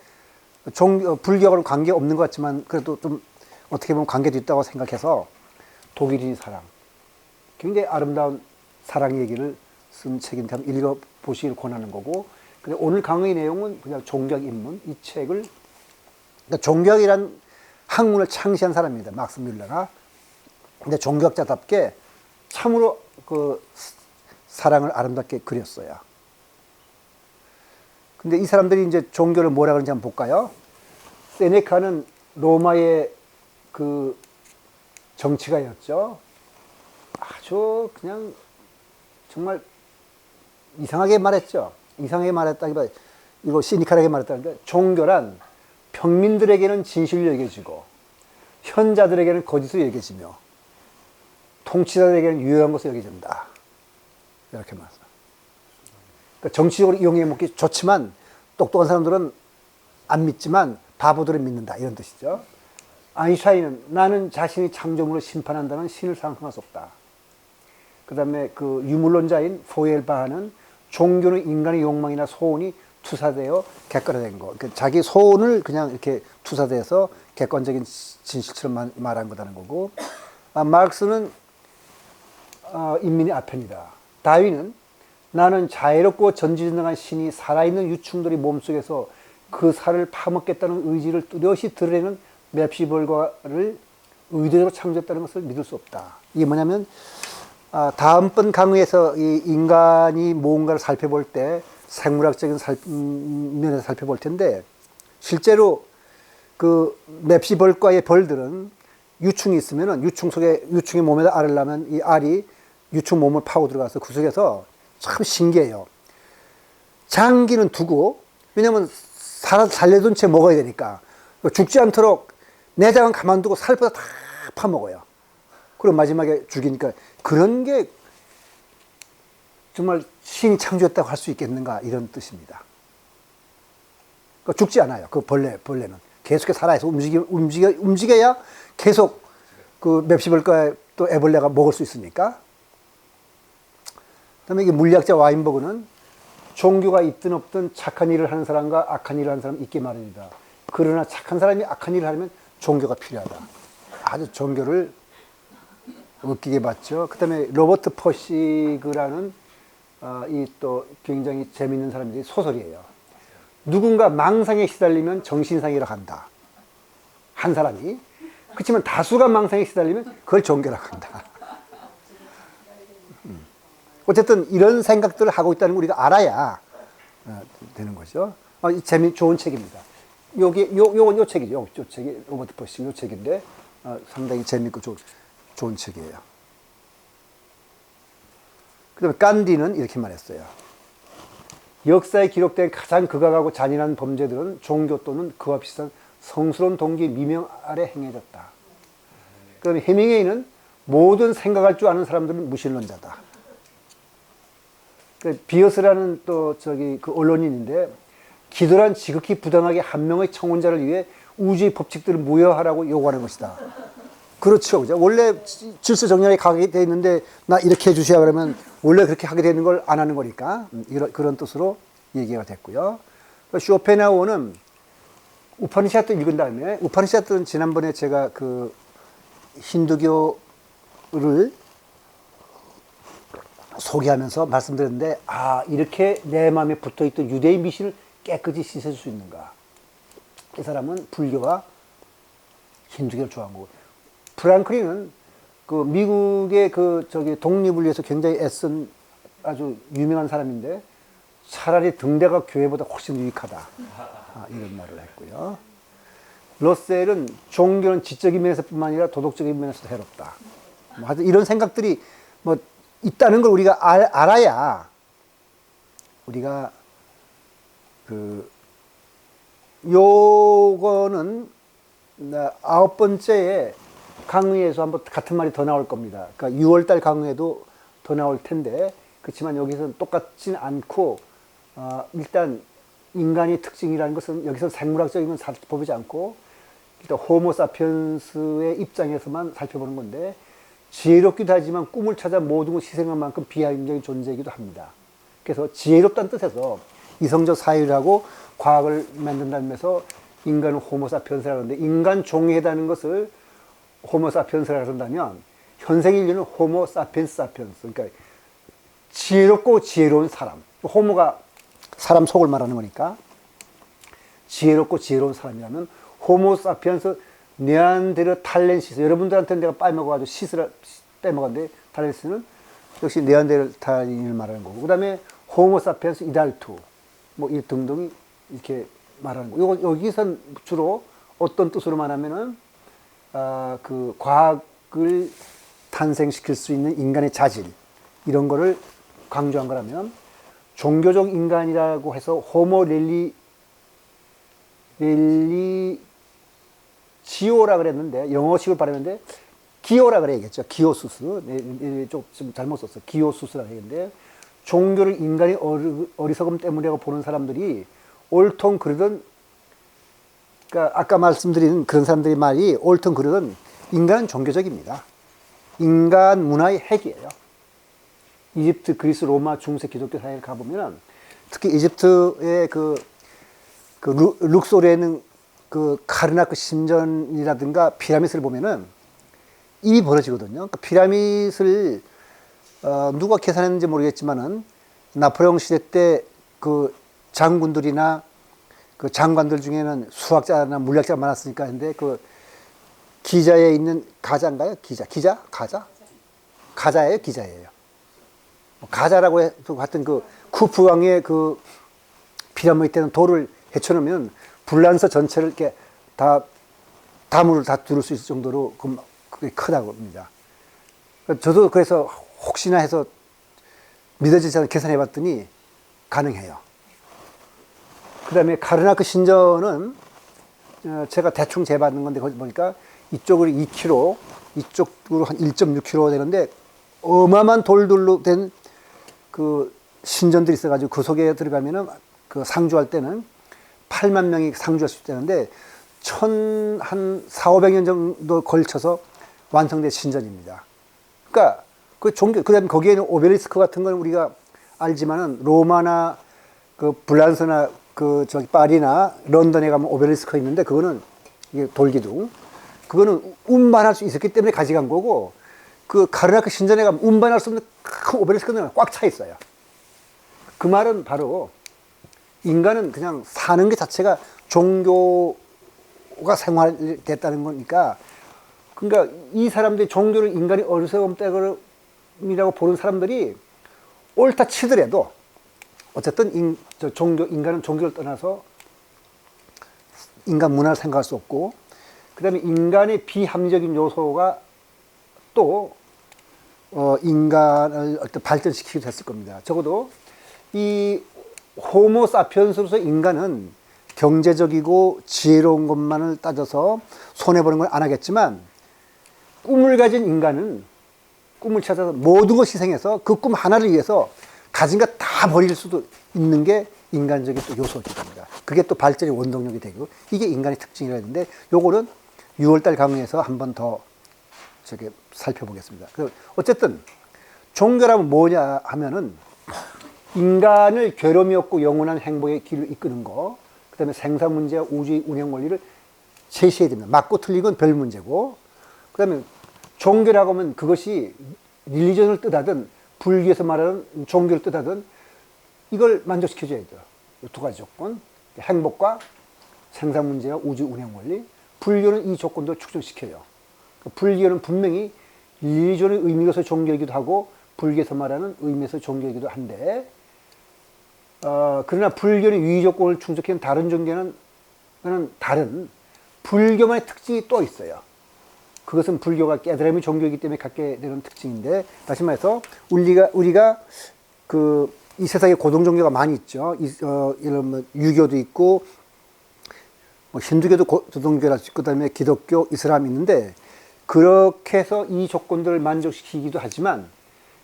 불교하고는 관계 없는 것 같지만 그래도 좀 어떻게 보면 관계도 있다고 생각해서 독일인의 사랑. 굉장히 아름다운 사랑 얘기를 쓴 책인데 한번 읽어보시기를 권하는 거고 근데 오늘 강의 내용은 그냥 종교학 입문 이 책을 그러니까 종교학이란 학문을 창시한 사람입니다. 막스 뮬러가. 근데 종교학자답게 참으로 그 사랑을 아름답게 그렸어요. 근데 이 사람들이 이제 종교를 뭐라 그러는지 한번 볼까요? 세네카는 로마의 그 정치가였죠. 아주 그냥 정말 이상하게 말했죠. 이상하게 말했다기보다 이거 시니컬하게 말했다니까 종교란 평민들에게는 진실로 여겨지고 현자들에게는 거짓으로 여겨지며 통치자들에게는 유효한 것으로 여겨진다. 이렇게 말해서. 그러니까 정치적으로 이용해 먹기 좋지만 똑똑한 사람들은 안 믿지만 바보들은 믿는다 이런 뜻이죠. 아인슈타인은 나는 자신이 창조물을 심판한다는 신을 상상할 수 없다. 그 다음에 그 유물론자인 포엘바하는 종교는 인간의 욕망이나 소원이 투사되어 객관화된 거. 그러니까 자기 소원을 그냥 이렇게 투사돼서 객관적인 진실처럼 말한 거다는 거고. 마르크스는 인민의 아편이다. 다윈은 나는 자유롭고 전지전능한 신이 살아있는 유충들의 몸속에서 그 살을 파먹겠다는 의지를 뚜렷이 드러내는 맵시벌과를 의도적으로 창조했다는 것을 믿을 수 없다. 이게 뭐냐면 다음번 강의에서 이 인간이 뭔가를 살펴볼 때 생물학적인 면에서 살펴볼 텐데 실제로 그 맵시벌과의 벌들은 유충이 있으면은 유충 속에 유충의 몸에다 알을 낳으면 이 알이 유충 몸을 파고 들어가서 그 속에서 참 신기해요. 장기는 두고 왜냐면 살려둔 채 먹어야 되니까 죽지 않도록 내장은 가만두고 살보다 다 파먹어요. 그리고 마지막에 죽이니까 그런 게 정말 신이 창조했다고 할 수 있겠는가 이런 뜻입니다. 그러니까 죽지 않아요. 그 벌레는 계속해서 살아서 움직여야 계속 그 맵시벌과 또 애벌레가 먹을 수 있으니까. 그다음에 이게 물리학자 와인버그는 종교가 있든 없든 착한 일을 하는 사람과 악한 일을 하는 사람이 있기 마련이다. 그러나 착한 사람이 악한 일을 하면 종교가 필요하다. 아주 종교를 웃기게 봤죠. 그 다음에 로버트 퍼시그라는 이 또 굉장히 재밌는 사람들이 소설이에요. 누군가 망상에 시달리면 정신상이라고 한다. 한 사람이. 그렇지만 다수가 망상에 시달리면 그걸 종교라고 한다. 어쨌든 이런 생각들을 하고 있다는 걸 우리가 알아야 되는 거죠. 좋은 책입니다. 요건 요 책이죠. 요 책이 로버트 퍼시 요 책인데 상당히 재밌고 좋은 책이에요. 그 다음에 간디는 이렇게 말했어요. 역사에 기록된 가장 극악하고 잔인한 범죄들은 종교 또는 그와 비슷한 성스러운 동기의 미명 아래 행해졌다. 그 다음에 해밍웨이는 모든 생각할 줄 아는 사람들은 무신론자다. 비어스라는 또 그 언론인인데 기도란 지극히 부당하게 한 명의 청혼자를 위해 우주의 법칙들을 무효하라고 요구하는 것이다. 그렇죠. 그죠? 원래 질서 정연하게 가게 돼 있는데 나 이렇게 해주셔야 그러면 원래 그렇게 하게 되는 걸 안 하는 거니까 그런 뜻으로 얘기가 됐고요. 쇼펜하우어는 우파니샤트 읽은 다음에 우파니샤트는 지난번에 제가 그 힌두교를 소개하면서 말씀드렸는데 이렇게 내 마음에 붙어있던 유대인 미신을 깨끗이 씻어줄 수 있는가. 이 사람은 불교와 힌두교를 좋아한 거고 프랑클린은 그 미국의 독립을 위해서 굉장히 애쓴 아주 유명한 사람인데 차라리 등대가 교회보다 훨씬 유익하다. 이런 말을 했고요. 러셀은 종교는 지적인 면에서뿐만 아니라 도덕적인 면에서도 해롭다. 하여튼 이런 생각들이 있다는 걸 우리가 알아야 우리가 요거는 9번째에 강의에서 한번 같은 말이 더 나올 겁니다. 그러니까 6월달 강의에도 더 나올 텐데 그렇지만 여기서는 똑같지는 않고 일단 인간의 특징이라는 것은 여기서 생물학적인 건 살펴보지 않고 일단 호모사피엔스의 입장에서만 살펴보는 건데 지혜롭기도 하지만 꿈을 찾아 모든 걸 희생한 만큼 비합리적인 존재이기도 합니다. 그래서 지혜롭다는 뜻에서 이성적 사유라고 과학을 만든다는 데서 인간은 호모사피엔스라고 하는데 인간 종에 해당하는 것을 호모사피엔스라고 한다면 현생 인류는 호모사피엔스 사피엔스 그러니까 지혜롭고 지혜로운 사람 호모가 사람 속을 말하는 거니까 지혜롭고 지혜로운 사람이라면 호모사피엔스 네안데르탈렌시스 여러분들한테는 내가 빼먹어가지고 시스를 빼먹었는데 탈렌시스는 역시 네안데르탈인을 말하는 거고 그 다음에 호모사피엔스 이달투 이 등등이 이렇게 말하는 거. 여기선 주로 어떤 뜻으로 말하면은 그 과학을 탄생시킬 수 있는 인간의 자질 이런 거를 강조한 거라면 종교적 인간이라고 해서 호모 지오라 그랬는데 영어식을 발음했는데 기오라 그래야겠죠. 기오수스 좀 잘못 썼어. 기오수스라 했는데 종교를 인간의 어리석음 때문이라고 보는 사람들이 옳든 그르든, 그러니까 아까 말씀드린 그런 사람들의 말이 옳든 그르든 인간은 종교적입니다. 인간 문화의 핵이에요. 이집트, 그리스, 로마, 중세 기독교 사회를 가보면 특히 이집트의 룩소르에 있는 그 카르나크 신전이라든가 피라밋을 보면은 입이 벌어지거든요. 그 피라밋을 누가 계산했는지 모르겠지만은 나폴레옹 시대 때 그 장군들이나 그 장관들 중에는 수학자나 물리학자가 많았으니까. 근데 그 기자에 있는 가자인가요? 가자예요? 기자예요. 가자라고 해서 하여튼 그 쿠프 왕의 그 피라미드 때는 돌을 헤쳐놓으면 불란서 전체를 이렇게 다 다문을 다 두를 수 있을 정도로 그게 크다고 합니다. 저도 그래서 혹시나 해서 믿어지지 않아 계산해 봤더니 가능해요. 그 다음에 카르나크 신전은 제가 대충 재봤는 건데 거기 보니까 이쪽으로 2km, 이쪽으로 한 1.6km 되는데 어마어마한 돌들로 된 그 신전들이 있어가지고 그 속에 들어가면은 그 상주할 때는 8만 명이 상주할 수 있다는데 한 400~500년 정도 걸쳐서 완성된 신전입니다. 그러니까 그 종교, 그 다음에 거기에는 오벨리스크 같은 건 우리가 알지만은 로마나 그 불란서나 그 저기 파리나 런던에 가면 오벨리스크가 있는데 그거는 이게 돌기둥. 그거는 운반할 수 있었기 때문에 가져간 거고 그 카르나크 신전에 가면 운반할 수 없는 큰 오벨리스크는 꽉 차 있어요. 그 말은 바로 인간은 그냥 사는 게 자체가 종교가 생활됐다는 거니까 그러니까 이 사람들이 종교를 인간이 어리석음 때문이라고 보는 사람들이 옳다 치더라도 어쨌든 인간은 종교를 떠나서 인간 문화를 생각할 수 없고 그 다음에 인간의 비합리적인 요소가 또 인간을 어떤 발전시키기도 했을 겁니다. 적어도 이 호모 사피엔스로서 인간은 경제적이고 지혜로운 것만을 따져서 손해보는 걸 안 하겠지만 꿈을 가진 인간은 꿈을 찾아서 모든 걸 희생해서 그 꿈 하나를 위해서 가진 것 다 버릴 수도 있는 게 인간적인 또 요소일 겁니다. 그게 또 발전의 원동력이 되고 이게 인간의 특징이라 했는데 요거는 6월달 강의에서 한 번 더 살펴보겠습니다. 어쨌든 종교라면 뭐냐 하면은 인간을 괴로움이 없고 영원한 행복의 길을 이끄는 거, 그 다음에 생사 문제와 우주의 운행 원리를 제시해야 됩니다. 맞고 틀리건 별 문제고, 그 다음에 종교라고 하면 그것이 릴리전을 뜻하든 불교에서 말하는 종교를 뜻하든 이걸 만족시켜줘야 돼요. 두 가지 조건, 행복과 생사 문제와 우주 운행 원리. 불교는 이 조건도 축적시켜요. 불교는 분명히 릴리전의 의미에서 종교이기도 하고 불교에서 말하는 의미에서 종교이기도 한데 그러나 불교는 위 조건을 충족한 다른 종교는 다른 불교만의 특징이 또 있어요. 그것은 불교가 깨달음의 종교이기 때문에 갖게 되는 특징인데 다시 말해서 우리가 이 세상에 고등 종교가 많이 있죠. 이런 유교도 있고 힌두교도 고등교라 있고 그다음에 기독교, 이슬람이 있는데 그렇게 해서 이 조건들을 만족시키기도 하지만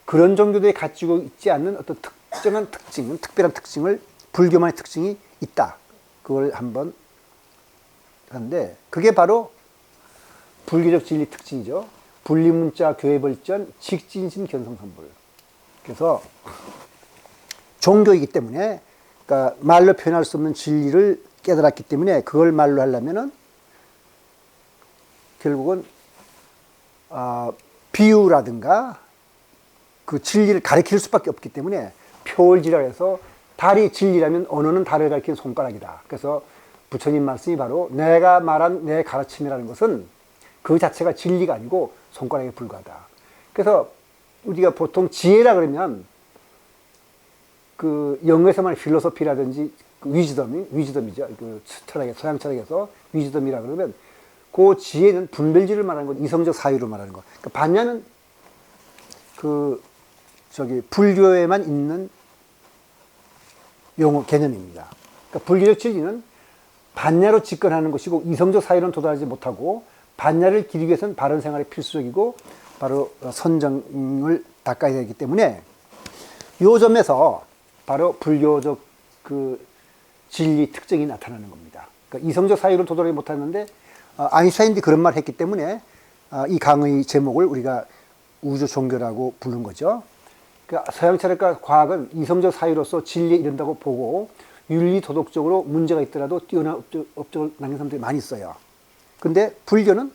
그런 종교들이 가지고 있지 않는 어떤 특정한 특징, 특별한 특징을 불교만의 특징이 있다. 그걸 한번 하는데 그게 바로 불교적 진리 특징이죠. 분리문자, 교회벌전, 직진심, 견성선불. 그래서 종교이기 때문에 그러니까 말로 표현할 수 없는 진리를 깨달았기 때문에 그걸 말로 하려면은 결국은 비유라든가 그 진리를 가리킬 수밖에 없기 때문에 표울지라 해서 달이 진리라면 언어는 달을 가리키는 손가락이다. 그래서 부처님 말씀이 바로 내가 말한 내 가르침이라는 것은 그 자체가 진리가 아니고 손가락에 불과하다. 그래서 우리가 보통 지혜라 그러면 그 영어에서 말하는 필로소피라든지 위즈덤이죠. 그 철학에, 서양 철학에서 위즈덤이라 그러면 그 지혜는 분별지를 말하는 것, 이성적 사유를 말하는 것. 그러니까 반야는 불교에만 있는 용어 개념입니다. 그러니까 불교적 진리는 반야로 집권하는 것이고 이성적 사유는 도달하지 못하고 반야를 기르기 위해서는 바른 생활이 필수적이고 바로 선정을 닦아야 되기 때문에 요 점에서 바로 불교적 그 진리 특징이 나타나는 겁니다. 그러니까 이성적 사유를 도달하지 못하는데 아인슈타인도 그런 말을 했기 때문에 이 강의 제목을 우리가 우주 종교라고 부른 거죠. 그러니까 서양 철학과 과학은 이성적 사유로서 진리에 이른다고 보고 윤리 도덕적으로 문제가 있더라도 뛰어난 업적을 남긴 사람들이 많이 있어요. 근데 불교는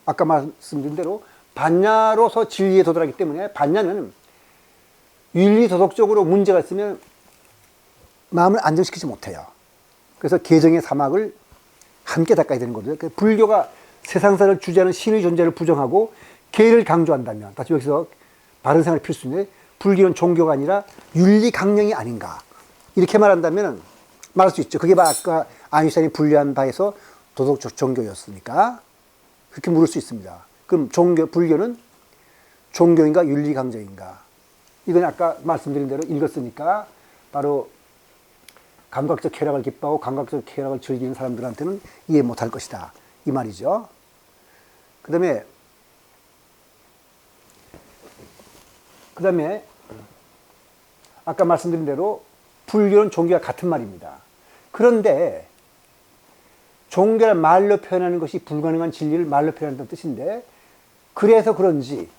아까 말씀드린 대로 반야로서 진리에 도달하기 때문에 반야는 윤리 도덕적으로 문제가 있으면 마음을 안정시키지 못해요. 그래서 개정의 사막을 함께 닦아야 되는 거죠. 그러니까 불교가 세상사를 주재하는 신의 존재를 부정하고 개를 강조한다면, 다시 여기서 바른 생활이 필수인데, 불교는 종교가 아니라 윤리 강령이 아닌가. 이렇게 말한다면 말할 수 있죠. 그게 아까 아인슈타인이 분류한 바에서 도덕적 종교였으니까. 그렇게 물을 수 있습니다. 그럼 불교는 종교인가 윤리 강령인가? 이건 아까 말씀드린 대로 읽었으니까 바로 감각적 쾌락을 기뻐하고 감각적 쾌락을 즐기는 사람들한테는 이해 못할 것이다. 이 말이죠. 그 다음에 아까 말씀드린 대로 불교는 종교와 같은 말입니다. 그런데 종교를 말로 표현하는 것이 불가능한 진리를 말로 표현한다는 뜻인데, 그래서 그런지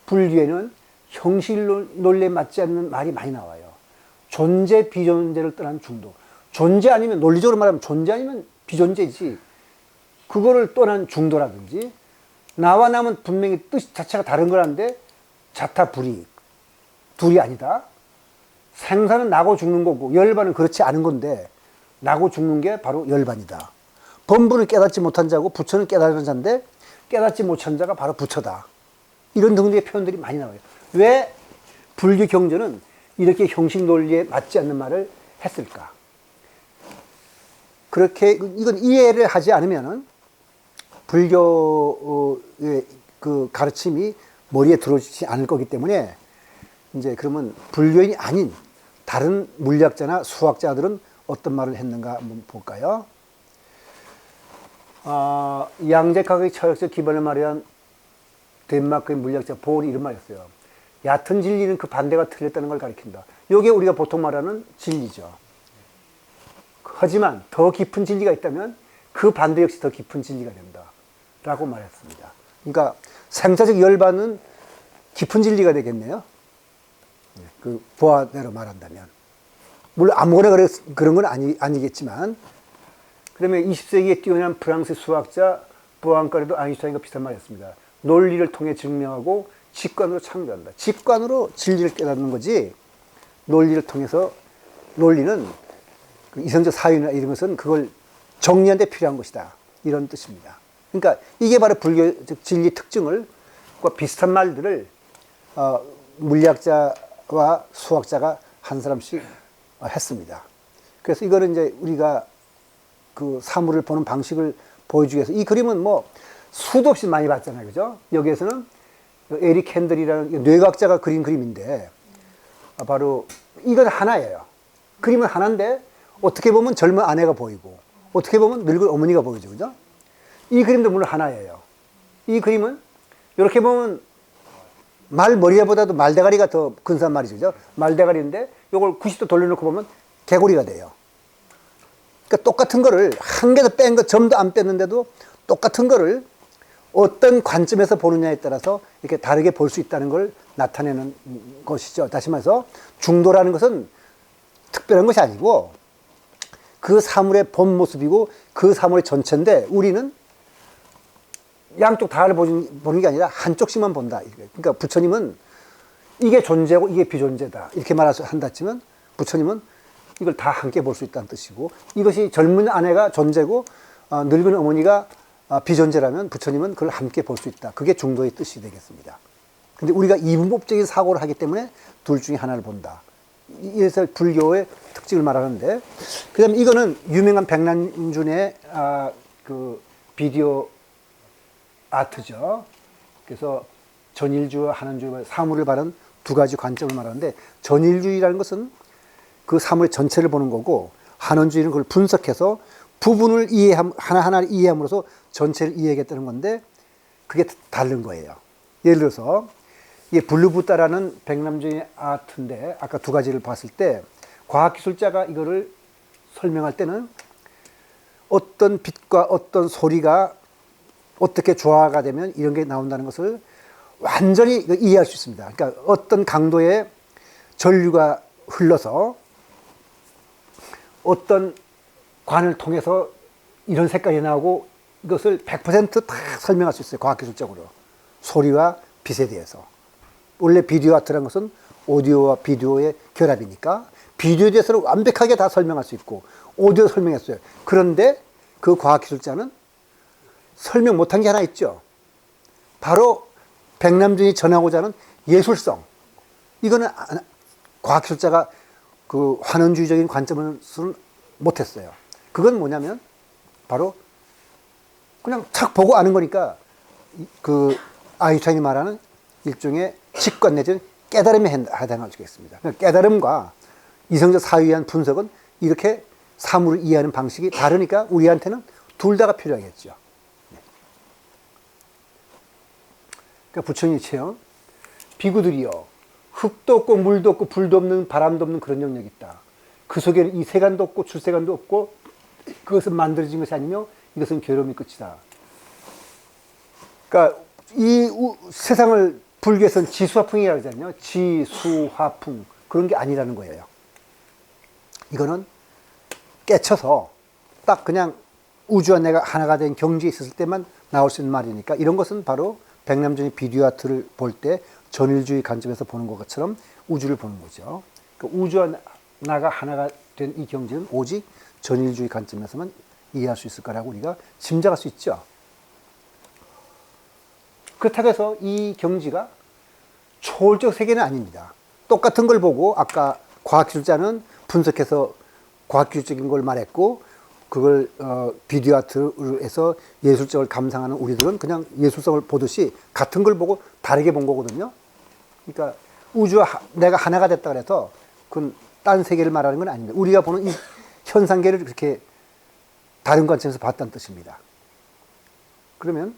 불교에는 형식 논리에 맞지 않는 말이 많이 나와요. 존재 비존재를 떠난 중도. 존재 아니면, 논리적으로 말하면 존재 아니면 비존재지, 그거를 떠난 중도라든지, 나와 남은 분명히 뜻 자체가 다른 거라는데 자타불이, 둘이 아니다. 생사는 나고 죽는 거고 열반은 그렇지 않은 건데, 나고 죽는 게 바로 열반이다. 범부는 깨닫지 못한 자고 부처는 깨달은 자인데 깨닫지 못한 자가 바로 부처다. 이런 등등의 표현들이 많이 나와요. 왜 불교 경전은 이렇게 형식 논리에 맞지 않는 말을 했을까? 그렇게 이건 이해를 하지 않으면은 불교의 그 가르침이 머리에 들어오지 않을 거기 때문에, 이제 그러면 불교인이 아닌 다른 물리학자나 수학자들은 어떤 말을 했는가 한번 볼까요? 양자과학의 철학적 기반을 마련한 덴마크의 물리학자 보온이 이런 말을 했어요. 얕은 진리는 그 반대가 틀렸다는 걸 가리킨다. 이게 우리가 보통 말하는 진리죠. 하지만 더 깊은 진리가 있다면 그 반대 역시 더 깊은 진리가 된다 라고 말했습니다. 그러니까 생사적 열반은 깊은 진리가 되겠네요. 그 보아대로 말한다면. 물론 아무거나 그런 건 아니겠지만, 그다음에 20세기에 뛰어난 프랑스 수학자 부앙까르도 아인슈타인과 비슷한 말을 했습니다. 논리를 통해 증명하고 직관으로 창조한다. 직관으로 진리를 깨닫는 거지, 논리를 통해서, 논리는 그 이성적 사유나 이런 것은 그걸 정리하는 데 필요한 것이다. 이런 뜻입니다. 그러니까 이게 바로 불교적 진리 특징을, 비슷한 말들을 물리학자와 수학자가 한 사람씩 했습니다. 그래서 이거는 이제 우리가 그 사물을 보는 방식을 보여주기 위해서, 이 그림은 뭐 수도 없이 많이 봤잖아요. 그죠? 여기에서는 에릭 핸들이라는 뇌과학자가 그린 그림인데, 바로 이건 하나예요. 그림은 하나인데 어떻게 보면 젊은 아내가 보이고 어떻게 보면 늙은 어머니가 보이죠. 그죠? 이 그림도 물론 하나예요. 이 그림은 이렇게 보면 말머리보다도 말대가리가 더 근사한 말이죠. 그죠? 말대가리인데 이걸 90도 돌려놓고 보면 개구리가 돼요. 그러니까 똑같은 거를 한 개도 뺀 거, 점도 안 뺐는데도 똑같은 거를 어떤 관점에서 보느냐에 따라서 이렇게 다르게 볼 수 있다는 걸 나타내는 것이죠. 다시 말해서 중도라는 것은 특별한 것이 아니고 그 사물의 본 모습이고 그 사물의 전체인데, 우리는 양쪽 다를 보는 게 아니라 한쪽씩만 본다. 그러니까 부처님은 이게 존재고 이게 비존재다 이렇게 한다 치면, 부처님은 이걸 다 함께 볼 수 있다는 뜻이고, 이것이 젊은 아내가 존재고 늙은 어머니가 비존재라면 부처님은 그걸 함께 볼 수 있다. 그게 중도의 뜻이 되겠습니다. 근데 우리가 이분법적인 사고를 하기 때문에 둘 중에 하나를 본다. 이래서 불교의 특징을 말하는데, 그 다음에 이거는 유명한 백남준의 그 비디오 아트죠. 그래서 전일주와 한원주의 사물을 바른 두 가지 관점을 말하는데, 전일주의라는 것은 그 사물의 전체를 보는 거고, 한원주의는 그걸 분석해서 부분을 하나하나를 이해함으로써 전체를 이해하겠다는 건데, 그게 다른 거예요. 예를 들어서 이게 블루부따라는 백남준의 아트인데 아까 두 가지를 봤을 때 과학기술자가 이거를 설명할 때는 어떤 빛과 어떤 소리가 어떻게 조화가 되면 이런 게 나온다는 것을 완전히 이해할 수 있습니다. 그러니까 어떤 강도의 전류가 흘러서 어떤 관을 통해서 이런 색깔이 나오고 이것을 100%다 설명할 수 있어요. 과학기술적으로. 소리와 빛에 대해서. 원래 비디오 아트라는 것은 오디오와 비디오의 결합이니까 비디오에 대해서는 완벽하게 다 설명할 수 있고 오디오 설명했어요. 그런데 그 과학기술자는 설명 못한 게 하나 있죠. 바로 백남준이 전하고자 하는 예술성. 이거는 과학기술자가 그 환원주의적인 관점으로서는 못했어요. 그건 뭐냐면 바로 그냥 탁 보고 아는 거니까 그 아인슈타인이 말하는 일종의 직관 내지는 깨달음에 해당할 수 있겠습니다. 그러니까 깨달음과 이성적 사유에 의한 분석은 이렇게 사물을 이해하는 방식이 다르니까 우리한테는 둘 다가 필요하겠죠. 그러니까 부처님처럼 비구들이요, 흙도 없고 물도 없고 불도 없는 바람도 없는 그런 영역이 있다. 그 속에는 이 세간도 없고 출세간도 없고 그것은 만들어진 것이 아니며 이것은 괴로움이 끝이다. 그러니까 이 세상을 불교에서는 지수화풍이라고 하잖아요. 지수화풍. 그런 게 아니라는 거예요. 이거는 깨쳐서 딱 그냥 우주와 내가 하나가 된 경지에 있었을 때만 나올 수 있는 말이니까 이런 것은 바로 백남준이 비디오 아트를 볼 때 전일주의 관점에서 보는 것처럼 우주를 보는 거죠. 그러니까 우주와 나가 하나가 된 이 경지는 오직 전일주의 관점에서만 이해할 수 있을 거라고 우리가 짐작할 수 있죠. 그렇다고 해서 이 경지가 초월적 세계는 아닙니다. 똑같은 걸 보고 아까 과학기술자는 분석해서 과학기술적인 걸 말했고 그걸 비디오 아트로 해서 예술적을 감상하는 우리들은 그냥 예술성을 보듯이 같은 걸 보고 다르게 본 거거든요. 그러니까 우주와 내가 하나가 됐다 그래서 그건 딴 세계를 말하는 건 아닙니다. 우리가 보는 이 현상계를 그렇게 다른 관점에서 봤다는 뜻입니다. 그러면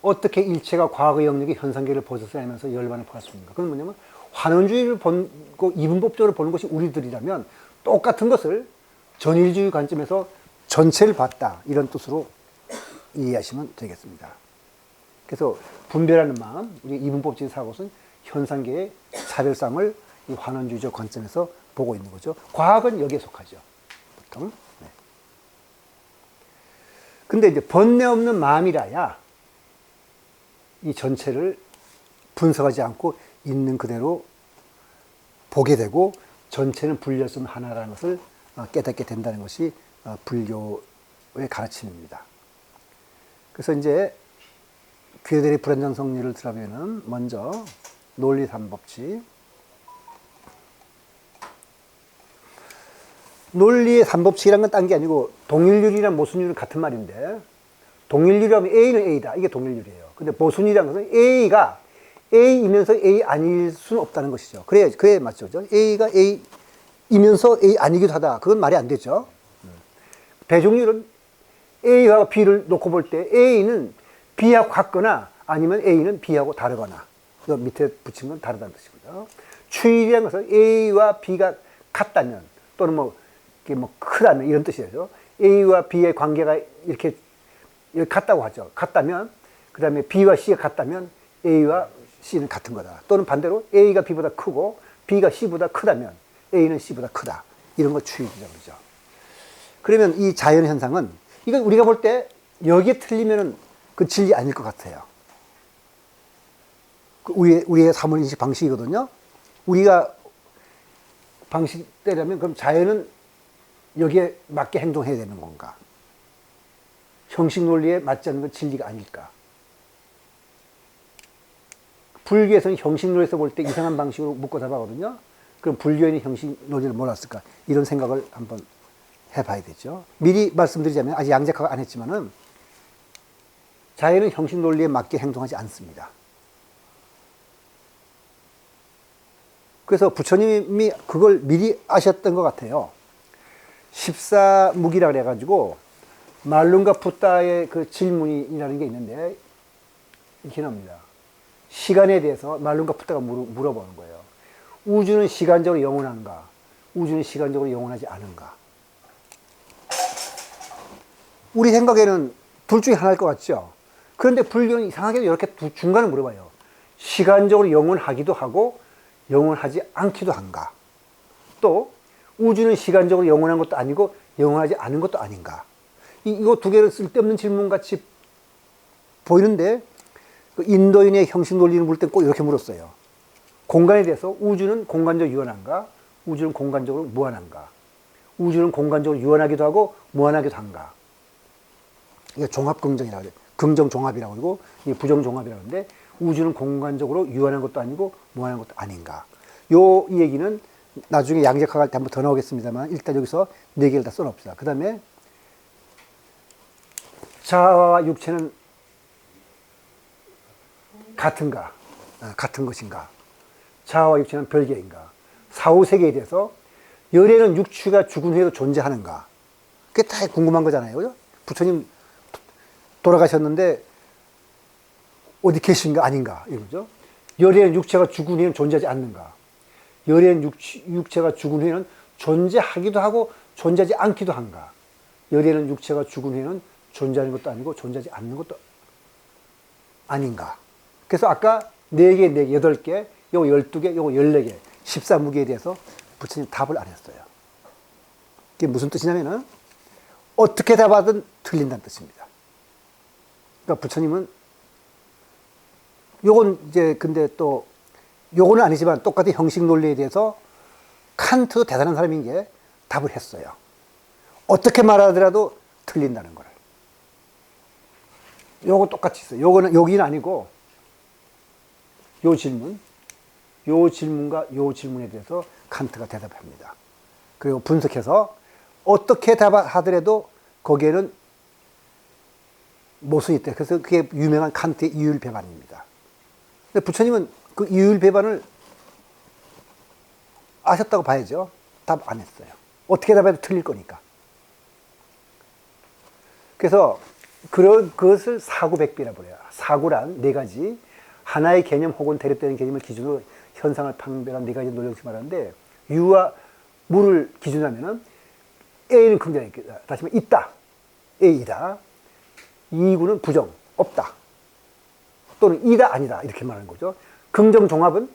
어떻게 일체가 과거의 영역의 현상계를 벗어나면서 열반을 포함했습니까? 그건 뭐냐면 환원주의를 보고 이분법적으로 보는 것이 우리들이라면 똑같은 것을 전일주의 관점에서 전체를 봤다. 이런 뜻으로 이해하시면 되겠습니다. 그래서 분별하는 마음, 우리 이분법적인 사고는 현상계의 차별성을 이 환원주의적 관점에서 보고 있는 거죠. 과학은 여기에 속하죠. 보통. 네. 근데 이제 번뇌 없는 마음이라야 이 전체를 분석하지 않고 있는 그대로 보게 되고 전체는 분리할 수 없는 하나라는 것을 깨닫게 된다는 것이 불교의 가르침입니다. 그래서 이제 괴델의 불완전 성리를 들어보면 먼저 논리 3법칙. 논리의 3법칙이라는 건 딴 게 아니고 동일률이랑 모순율은 같은 말인데 동일률이라면 A는 A다. 이게 동일률이에요. 근데 모순이라는 것은 A가 A이면서 A 아닐 수는 없다는 것이죠. 그래 맞죠. A가 A이면서 A 아니기도 하다. 그건 말이 안 되죠. 배종률은 A와 B를 놓고 볼 때 A는 B하고 같거나 아니면 A는 B하고 다르거나. 이 밑에 붙인 건 다르다는 뜻입니다. 추일이라는 것은 A와 B가 같다면 또는 이게 크다면 이런 뜻이죠. A와 B의 관계가 이렇게 같다고 하죠. 같다면 그 다음에 B와 C가 같다면 A와 C는 같은 거다. 또는 반대로 A가 B보다 크고 B가 C보다 크다면 A는 C보다 크다. 이런 거 추이라고 그러죠. 그러면 이 자연 현상은 이건 우리가 볼 때 여기에 틀리면은 그 진리 아닐 것 같아요. 우리의 사물인식 방식이거든요. 우리가 방식대라면 그럼 자연은 여기에 맞게 행동해야 되는 건가? 형식 논리에 맞지 않는 건 진리가 아닐까? 불교에서는 형식 논리에서 볼 때 이상한 방식으로 묶어 잡아거든요. 그럼 불교인이 형식 논리를 몰랐을까? 이런 생각을 한번 해봐야 되죠. 미리 말씀드리자면 아직 양적화가 안 했지만은 자연은 형식 논리에 맞게 행동하지 않습니다. 그래서 부처님이 그걸 미리 아셨던 것 같아요. 14무기라 그래가지고 말룬가 푸따의 그 질문이라는 게 있는데 이렇게 나옵니다. 시간에 대해서 말룬과 푸타가 물어보는 거예요. 우주는 시간적으로 영원한가? 우주는 시간적으로 영원하지 않은가? 우리 생각에는 둘 중에 하나일 것 같죠? 그런데 불교는 이상하게도 이렇게 중간을 물어봐요. 시간적으로 영원하기도 하고 영원하지 않기도 한가? 또 우주는 시간적으로 영원한 것도 아니고 영원하지 않은 것도 아닌가? 이거 두 개를 쓸데없는 질문같이 보이는데 그 인도인의 형식 논리를 물 때 꼭 이렇게 물었어요. 공간에 대해서 우주는 공간적으로 유한한가? 우주는 공간적으로 무한한가? 우주는 공간적으로 유한하기도 하고 무한하기도 한가? 이게 종합긍정이라고 해요. 긍정종합이라고 그러고 부정종합이라고 하는데 우주는 공간적으로 유한한 것도 아니고 무한한 것도 아닌가? 이 얘기는 나중에 양적학할 때 한 번 더 나오겠습니다만 일단 여기서 네 개를 다 써놓읍시다. 그 다음에 자아와 육체는 같은가? 같은 것인가? 자아와 육체는 별개인가? 사후세계에 대해서 열애는 육체가 죽은 후에도 존재하는가? 그게 다 궁금한 거잖아요. 그죠? 부처님 돌아가셨는데 어디 계신가 아닌가 이거죠. 열애는 육체가 죽은 후에는 존재하지 않는가? 열애는 육체가 죽은 후에는 존재하기도 하고 존재하지 않기도 한가? 열애는 육체가 죽은 후에는 존재하는 것도 아니고 존재하지 않는 것도 아닌가? 그래서 아까 4개, 8개, 요거 12개, 요거 14개, 14무기에 대해서 부처님 답을 안 했어요. 그게 무슨 뜻이냐면은 어떻게 답하든 틀린다는 뜻입니다. 그러니까 부처님은 요건 이제 근데 또 요거는 아니지만 똑같은 형식 논리에 대해서 칸트도 대단한 사람인 게 답을 했어요. 어떻게 말하더라도 틀린다는 거를. 요거 똑같이 있어요. 요거는 여기는 아니고 요 질문과 요 질문에 대해서 칸트가 대답합니다. 그리고 분석해서 어떻게 답하더라도 거기에는 모순이 있대. 그래서 그게 유명한 칸트의 이율 배반입니다. 근데 부처님은 그 이율 배반을 아셨다고 봐야죠. 답 안 했어요. 어떻게 답해도 틀릴 거니까. 그래서 그것을 사구백비라 그래요. 사구란 4가지 하나의 개념 혹은 대립되는 개념을 기준으로 현상을 판별한 4가지 노력을 말하는데 유와 무를 기준으로 하면은 A는 긍정이다. 다시 말해 있다. A이다. 이구는 부정, 없다. 또는 이다, 아니다. 이렇게 말하는 거죠. 긍정 종합은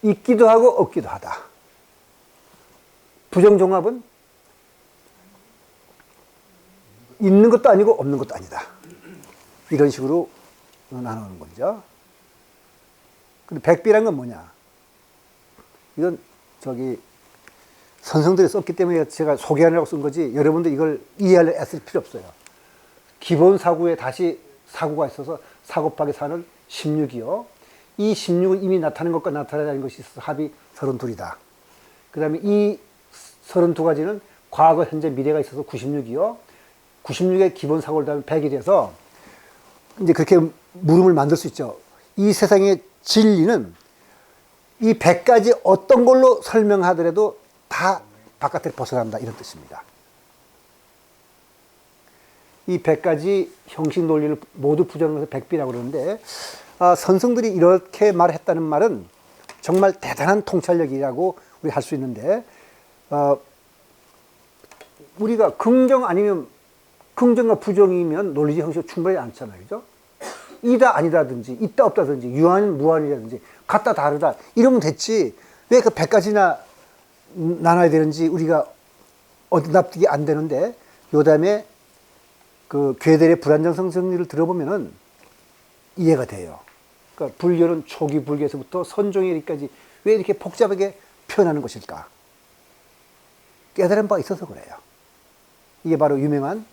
있기도 하고 없기도 하다. 부정 종합은 있는 것도 아니고 없는 것도 아니다. 이런 식으로 나누는 거죠. 근데 백비란 건 뭐냐? 이건 선생들이 썼기 때문에 제가 소개하려고 쓴 거지 여러분들 이걸 이해하려 애쓸 필요 없어요. 기본 사구에 다시 사구가 있어서 4 곱하기 4는 16이요. 이 16은 이미 나타난 것과 나타나지 않은 것이 있어서 합이 32이다. 그 다음에 이 32가지는 과거, 현재, 미래가 있어서 96이요. 96의 기본 사고를 더하면 100이 돼서 이제 그렇게 물음을 만들 수 있죠. 이 세상의 진리는 이 100가지 어떤 걸로 설명하더라도 다 바깥에 벗어난다. 이런 뜻입니다. 이 100가지 형식 논리를 모두 부정해서 백비라고 그러는데 선생들이 이렇게 말했다는 말은 정말 대단한 통찰력이라고 우리 할 수 있는데 우리가 긍정 아니면 긍정과 부정이면 논리적 형식이 충분하지 않잖아요. 그죠? 이다 아니다든지 있다 없다든지 유한 무한이라든지 같다 다르다 이러면 됐지 왜 그 100가지나 나눠야 되는지 우리가 납득이 안 되는데 요 다음에 그 괴델의 불안정성 정리를 들어보면은 이해가 돼요. 그러니까 불교는 초기 불교에서부터 선종일까지 왜 이렇게 복잡하게 표현하는 것일까? 깨달은 바가 있어서 그래요. 이게 바로 유명한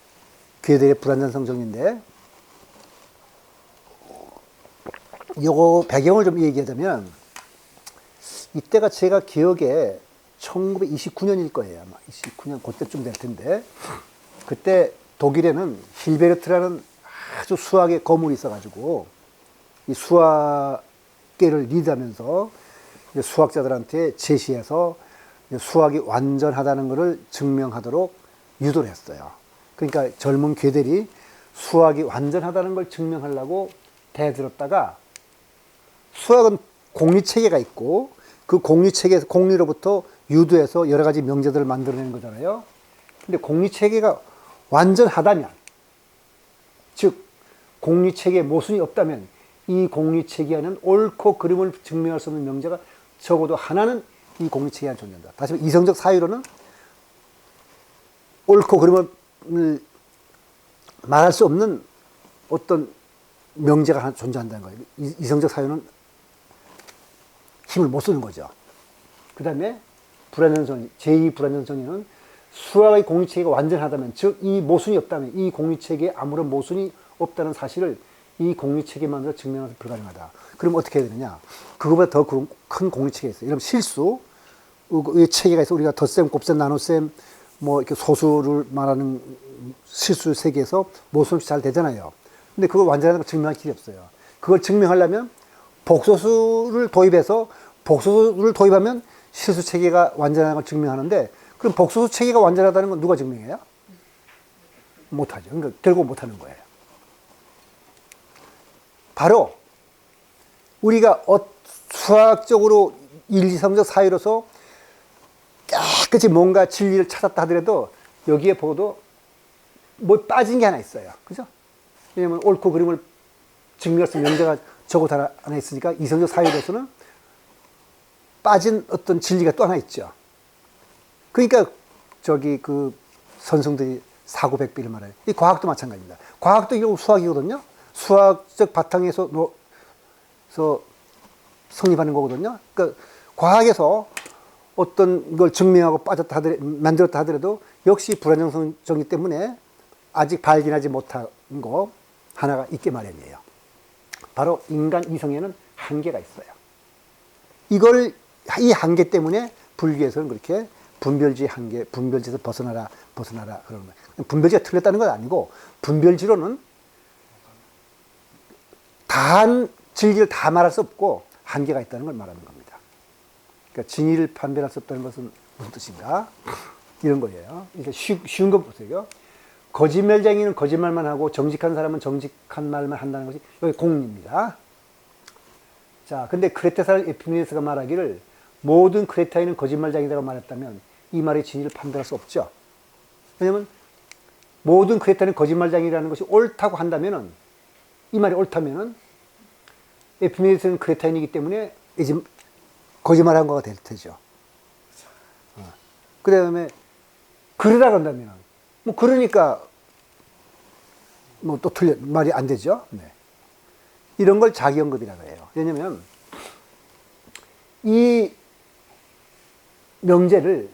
괴델의 불안정성 정리인데 요거 배경을 좀 얘기하자면 이때가 제가 기억에 1929년일 거예요. 아마 29년 그때쯤 될 텐데 그때 독일에는 힐베르트라는 아주 수학의 거물이 있어가지고 이 수학계를 리드하면서 수학자들한테 제시해서 수학이 완전하다는 것을 증명하도록 유도를 했어요. 그러니까 젊은 괴델이 수학이 완전하다는 걸 증명하려고 대들었다가 수학은 공리체계가 있고 그 공리체계에서 공리로부터 유도해서 여러 가지 명제들을 만들어내는 거잖아요. 근데 공리체계가 완전하다면, 즉 공리체계에 모순이 없다면 이 공리체계 안에는 옳고 그름을 증명할 수 없는 명제가 적어도 하나는 이 공리체계 안에 존재한다. 다시 말해 이성적 사유로는 옳고 그름을 말할 수 없는 어떤 명제가 하나 존재한다는 거예요. 이성적 사유는 힘을 못 쓰는 거죠. 그 다음에 불완전성리, 제2불완전성리는 수학의 공리체계가 완전하다면, 즉 이 모순이 없다면, 이 공리체계에 아무런 모순이 없다는 사실을 이 공리체계만으로 증명하기 불가능하다. 그럼 어떻게 해야 되느냐? 그거보다 더 큰 공리체계가 있어요. 이런 실수, 이 체계가 있어. 우리가 덧셈, 곱셈, 나눗셈, 뭐 이렇게 소수를 말하는 실수 세계에서 모순 없이 잘 되잖아요. 근데 그걸 완전하다는 걸 증명할 길이 없어요. 그걸 증명하려면 복소수를 도입해서, 복소수를 도입하면 실수 체계가 완전한 걸 증명하는데, 그럼 복소수 체계가 완전하다는 건 누가 증명해요? 못하죠. 그러니까 결국 못하는 거예요. 바로 우리가 수학적으로 일지성적 사유로서 깨끗이 뭔가 진리를 찾았다 하더라도 여기에 보고도 뭐 빠진 게 하나 있어요. 그죠? 왜냐면 옳고 그름을 증명할 수 있는 명제가 저곳 하나 있으니까 이성적 사유로서는 빠진 어떤 진리가 또 하나 있죠. 그러니까 저기 그 선생들이 사고백비를 말해요. 이 과학도 마찬가지입니다. 과학도 결국 수학이거든요. 수학적 바탕에서 성립하는 거거든요. 그러니까 과학에서 어떤 걸 증명하고 만들었다 하더라도 역시 불안정성이기 때문에 아직 발견하지 못한 거 하나가 있게 마련이에요. 바로 인간 이성에는 한계가 있어요. 이 한계 때문에 불교에서는 그렇게 분별지의 한계, 분별지에서 벗어나라 그러는 거예요. 분별지가 틀렸다는 건 아니고, 분별지로는 다한 진리를 다 말할 수 없고 한계가 있다는 걸 말하는 겁니다. 그러니까 진리를 판별할 수 없다는 것은 무슨 뜻인가? 이런 거예요. 이제 쉬운 거 보세요. 거짓말쟁이는 거짓말만 하고 정직한 사람은 정직한 말만 한다는 것이 여기 공리입니다. 자, 근데 크레테사를 에피메니데스가 말하기를 모든 크레타인은 거짓말쟁이라고 말했다면 이 말의 진리를 판별할 수 없죠. 왜냐하면 모든 크레타인은 거짓말쟁이라는 것이 옳다고 한다면은, 이 말이 옳다면은 에피메니데스는 크레타인이기 때문에 이제 거짓말한 거가 될 테죠. 그 다음에 그러라 그런다면 뭐 그러니까 뭐 또 말이 안 되죠. 네. 이런 걸 자기언급이라고 해요. 왜냐면 이 명제를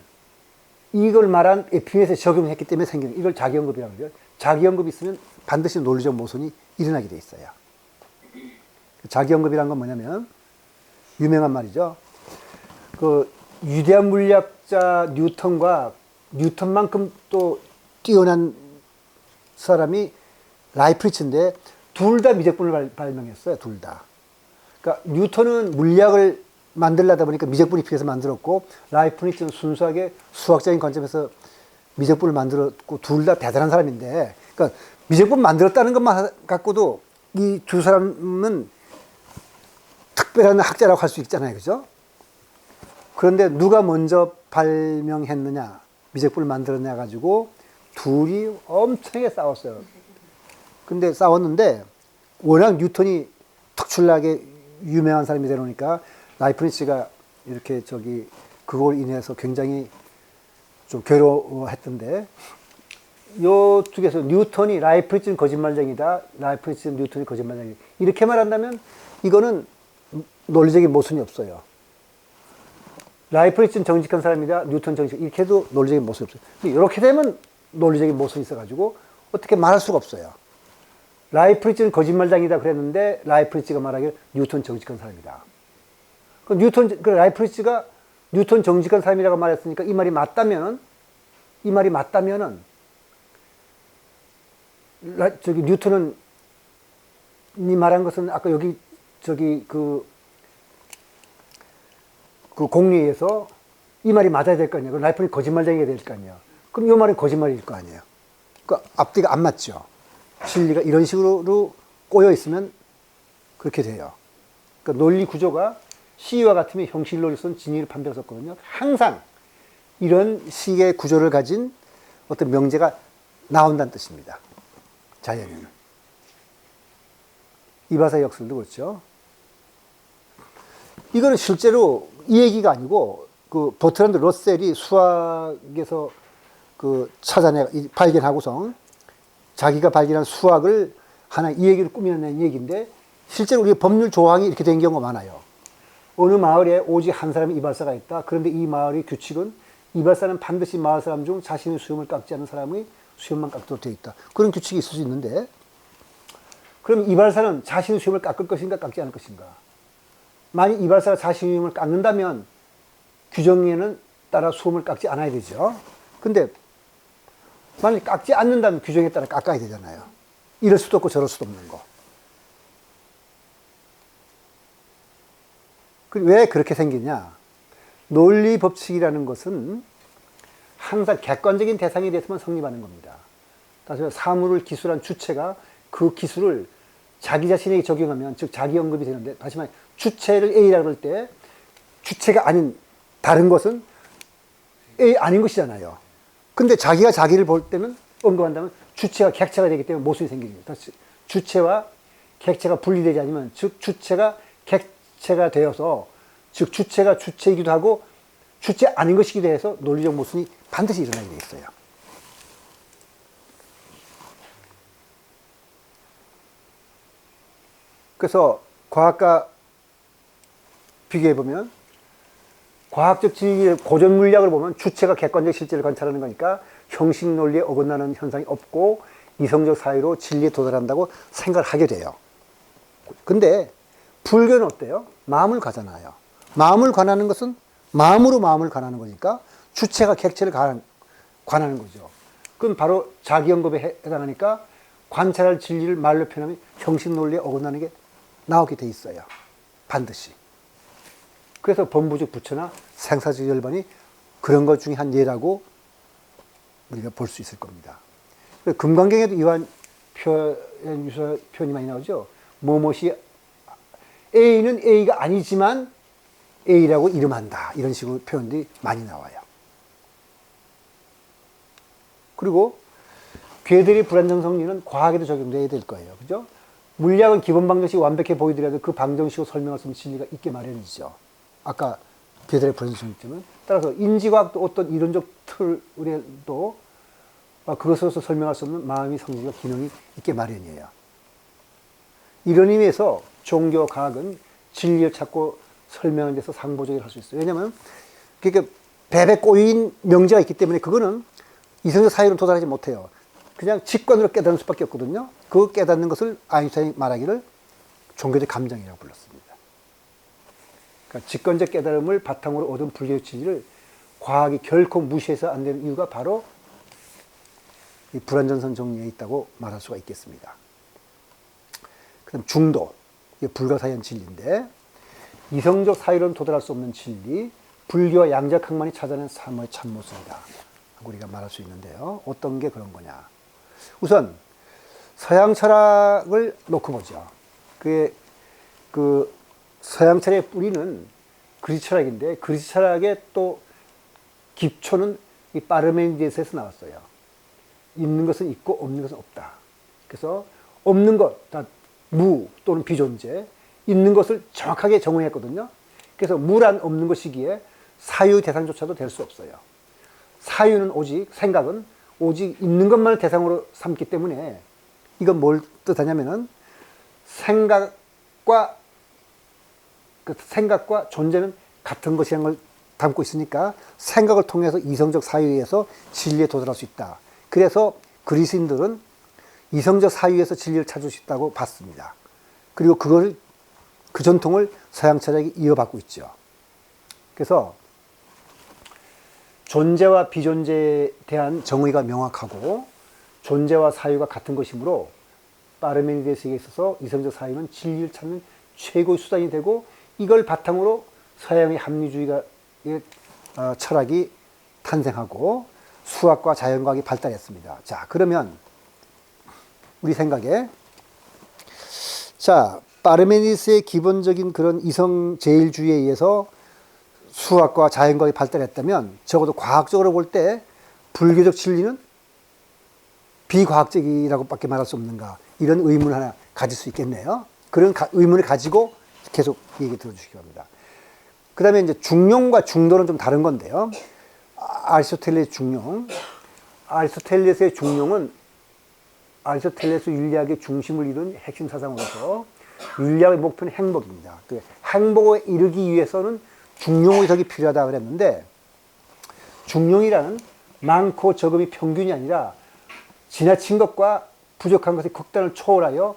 이걸 말한 에피메니데스에 적용했기 때문에 생긴, 이걸 자기언급이라고 해요. 자기언급이 있으면 반드시 논리적 모순이 일어나게 돼 있어요. 자기언급이란 건 뭐냐면 유명한 말이죠. 그 위대한 물리학자 뉴턴과 뉴턴만큼 또 뛰어난 사람이 라이프니츠인데 둘 다 미적분을 발명했어요. 둘 다. 그러니까 뉴턴은 물리학을 만들려다 보니까 미적분이 필요해서 만들었고, 라이프니츠는 순수하게 수학적인 관점에서 미적분을 만들었고, 둘 다 대단한 사람인데, 그러니까 미적분 만들었다는 것만 갖고도 이 두 사람은 특별한 학자라고 할 수 있잖아요. 그죠? 그런데 누가 먼저 발명했느냐, 미적분을 만들었냐 가지고 둘이 엄청나게 싸웠어요. 근데 싸웠는데 워낙 뉴턴이 특출나게 유명한 사람이 되다 보니까 라이프니츠가 이렇게 그걸 인해서 굉장히 좀 괴로워했던데, 요 쪽에서 뉴턴이 라이프니츠는 거짓말쟁이다, 라이프니츠는 뉴턴이 거짓말쟁이다, 이렇게 말한다면 이거는 논리적인 모순이 없어요. 라이프니츠는 정직한 사람이다, 뉴턴 정직, 이렇게 해도 논리적인 모순이 없어요. 근데 이렇게 되면 논리적인 모순이 있어가지고 어떻게 말할 수가 없어요. 라이프니츠는 거짓말쟁이다 그랬는데 라이프니츠가 말하기를 뉴턴 정직한 사람이다. 라이프니츠가 뉴턴 정직한 사람이라고 말했으니까 이 말이 맞다면은 뉴턴은 이 말한 것은 아까 여기 그 공리에서 이 말이 맞아야 될 거 아니에요. 그럼 라이프니츠 거짓말쟁이가 될 거 아니에요. 그럼 이 말은 거짓말일 거 아니에요. 그 앞뒤가 안 맞죠. 진리가 이런 식으로 꼬여 있으면 그렇게 돼요. 그러니까 논리 구조가 시와 같으면 형식 논리로서는 진리를 판별했었거든요. 항상 이런 식의 구조를 가진 어떤 명제가 나온다는 뜻입니다. 자연에는. 이바사의 역설도 그렇죠. 이거는 실제로 이 얘기가 아니고 그 버트란드 러셀이 수학에서 그 발견하고서 자기가 발견한 수학을 하나 이 얘기를 꾸며낸 얘기인데 실제로 우리 법률 조항이 이렇게 된 경우가 많아요. 어느 마을에 오직 한 사람의 이발사가 있다. 그런데 이 마을의 규칙은 이발사는 반드시 마을 사람 중 자신의 수염을 깎지 않는 사람의 수염만 깎도록 되어 있다. 그런 규칙이 있을 수 있는데 그럼 이발사는 자신의 수염을 깎을 것인가 깎지 않을 것인가? 만약 이발사가 자신의 수염을 깎는다면 규정에는 따라 수염을 깎지 않아야 되죠. 근데 만약 깎지 않는다면 규정에 따라 깎아야 되잖아요. 이럴 수도 없고 저럴 수도 없는 거. 왜 그렇게 생기냐? 논리 법칙이라는 것은 항상 객관적인 대상에 대해서만 성립하는 겁니다. 다시 말해 사물을 기술한 주체가 그 기술을 자기 자신에게 적용하면 즉 자기 언급이 되는데 다시 말해 주체를 A라고 할 때 주체가 아닌 다른 것은 A 아닌 것이잖아요. 근데 자기가 자기를 볼 때는 언급한다면 주체와 객체가 되기 때문에 모순이 생깁니다. 주체와 객체가 분리되지 않으면 즉 주체가 객체가 되어서 즉 주체가 주체이기도 하고 주체 아닌 것이기도 해서 논리적 모순이 반드시 일어나게 돼 있어요. 그래서 과학과 비교해보면 과학적 진리의 고전 물리학을 보면 주체가 객관적 실제를 관찰하는 거니까 형식 논리에 어긋나는 현상이 없고 이성적 사유로 진리에 도달한다고 생각을 하게 돼요. 근데 불교는 어때요? 마음을 가잖아요. 마음을 관하는 것은 마음으로 마음을 관하는 거니까 주체가 객체를 관하는 거죠. 그럼 바로 자기 언급에 해당하니까 관찰할 진리를 말로 표현하면 형식 논리에 어긋나는 게 나오게 돼 있어요. 반드시. 그래서 범부적 부처나 생사적 열반이 그런 것 중에 한 예라고 우리가 볼 수 있을 겁니다. 금강경에도 이러한 표현이 많이 나오죠. 뭐뭇이 A는 A가 아니지만 A라고 이름한다. 이런 식으로 표현들이 많이 나와요. 그리고 괴들의 불완전 성리는 과학에도 적용돼야 될 거예요. 그죠? 물리학은 기본 방정식이 완벽해 보이더라도 그 방정식으로 설명할 수 있는 진리가 있게 마련이죠. 아까 괴들의 불완전 성리점은. 따라서 인지과학도 어떤 이론적 틀에도 그것으로서 설명할 수 없는 마음의 성질과 기능이 있게 마련이에요. 이런 의미에서 종교 과학은 진리를 찾고 설명하는 데서 상보적으로 할 수 있어요. 왜냐하면 그러니까 배배 꼬인 명제가 있기 때문에 그거는 이성적 사유로 도달하지 못해요. 그냥 직관으로 깨달을 수밖에 없거든요. 그 깨닫는 것을 아인슈타인이 말하기를 종교적 감정이라고 불렀습니다. 그러니까 직관적 깨달음을 바탕으로 얻은 불교의 진리를 과학이 결코 무시해서 안 되는 이유가 바로 이 불완전성 정리에 있다고 말할 수가 있겠습니다. 그다음 중도, 이게 불가사의한 진리인데 이성적 사유로는 도달할 수 없는 진리, 불교와 양자학만이 찾아낸 사모의 참모습이다. 우리가 말할 수 있는데요. 어떤 게 그런 거냐. 우선 서양 철학을 놓고 보죠. 그 서양 철학의 뿌리는 그리스 철학인데 그리스 철학의 또 기초는 이 파르메니데스에서 나왔어요. 있는 것은 있고 없는 것은 없다. 그래서 없는 것, 다 무 또는 비존재, 있는 것을 정확하게 정의했거든요. 그래서 무란 없는 것이기에 사유 대상조차도 될 수 없어요. 사유는 오직, 생각은 오직 있는 것만을 대상으로 삼기 때문에 이건 뭘 뜻하냐면은 생각과 존재는 같은 것이라는 걸 담고 있으니까 생각을 통해서 이성적 사유에서 진리에 도달할 수 있다. 그래서 그리스인들은 이성적 사유에서 진리를 찾을 수 있다고 봤습니다. 그리고 그 전통을 서양 철학이 이어받고 있죠. 그래서 존재와 비존재에 대한 정의가 명확하고 존재와 사유가 같은 것이므로 파르메니데스에 있어서 이성적 사유는 진리를 찾는 최고의 수단이 되고 이걸 바탕으로 서양의 합리주의가 철학이 탄생하고 수학과 자연과학이 발달했습니다. 자, 그러면 우리 생각에 자, 파르메니스의 기본적인 그런 이성 제일주의에 의해서 수학과 자연과학이 발달했다면 적어도 과학적으로 볼 때 불교적 진리는 비과학적이라고밖에 말할 수 없는가, 이런 의문을 하나 가질 수 있겠네요. 그런 의문을 가지고 계속 얘기 들어주시기 바랍니다. 그 다음에 이제 중용과 중도는 좀 다른 건데요. 아리스토텔레스의 중용. 아리스토텔레스의 중용은 아리스토텔레스 윤리학의 중심을 이룬 핵심 사상으로서 윤리학의 목표는 행복입니다. 그 행복에 이르기 위해서는 중용의 덕이 필요하다 그랬는데, 중용이라는 많고 적음이 평균이 아니라 지나친 것과 부족한 것의 극단을 초월하여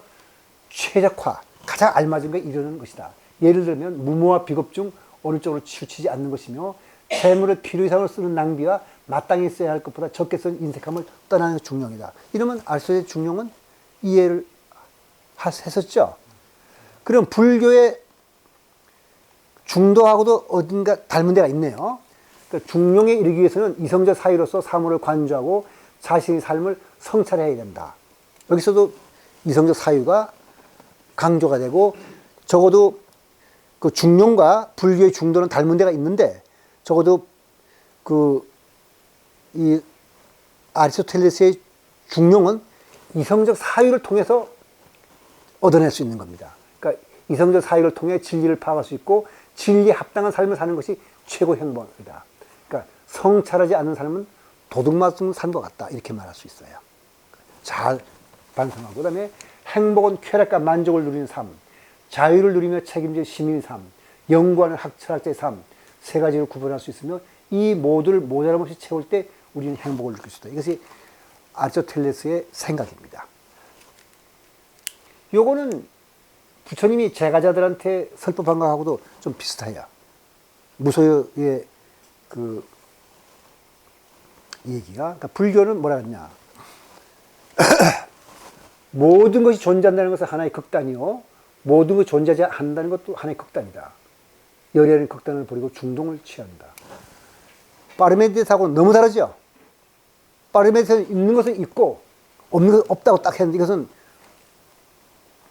최적화, 가장 알맞은 것에 이르는 것이다. 예를 들면 무모와 비겁 중 어느 쪽으로 치우치지 않는 것이며, 재물을 필요 이상으로 쓰는 낭비와 마땅히 써야 할 것보다 적게 쓴 인색함을 떠나는 것이 중용이다. 이러면 아리스토텔레스의 중용은 이해를 했었죠. 그럼 불교의 중도하고도 어딘가 닮은 데가 있네요. 그러니까 중용에 이르기 위해서는 이성적 사유로서 사물을 관주하고 자신의 삶을 성찰해야 된다. 여기서도 이성적 사유가 강조가 되고, 적어도 그 중용과 불교의 중도는 닮은 데가 있는데, 적어도 이 아리스토텔레스의 중용은 이성적 사유를 통해서 얻어낼 수 있는 겁니다. 그러니까 이성적 사유를 통해 진리를 파악할 수 있고, 진리에 합당한 삶을 사는 것이 최고 행복이다. 그러니까 성찰하지 않는 삶은 도둑 맞은 삶과 같다, 이렇게 말할 수 있어요. 잘 반성하고, 그 다음에 행복은 쾌락과 만족을 누리는 삶, 자유를 누리며 책임질 시민의 삶, 연구하는 학철학자의 삶, 세 가지로 구분할 수 있으며, 이 모두를 모자람 없이 채울 때 우리는 행복을 느낄 수 있다. 이것이 아리스토텔레스의 생각입니다. 요거는 부처님이 제가자들한테 설법한 거하고도 좀 비슷해요. 무소유의 그 얘기가. 그러니까 불교는 뭐라 그러냐. 모든 것이 존재한다는 것은 하나의 극단이요, 모든 것이 존재하지 않는다는 것도 하나의 극단이다. 열애는 극단을 버리고 중동을 취한다. 파르메니데스하고는 너무 다르죠. 파르메니데스는 있는 것은 있고 없는 것은 없다고 딱 했는데, 이것은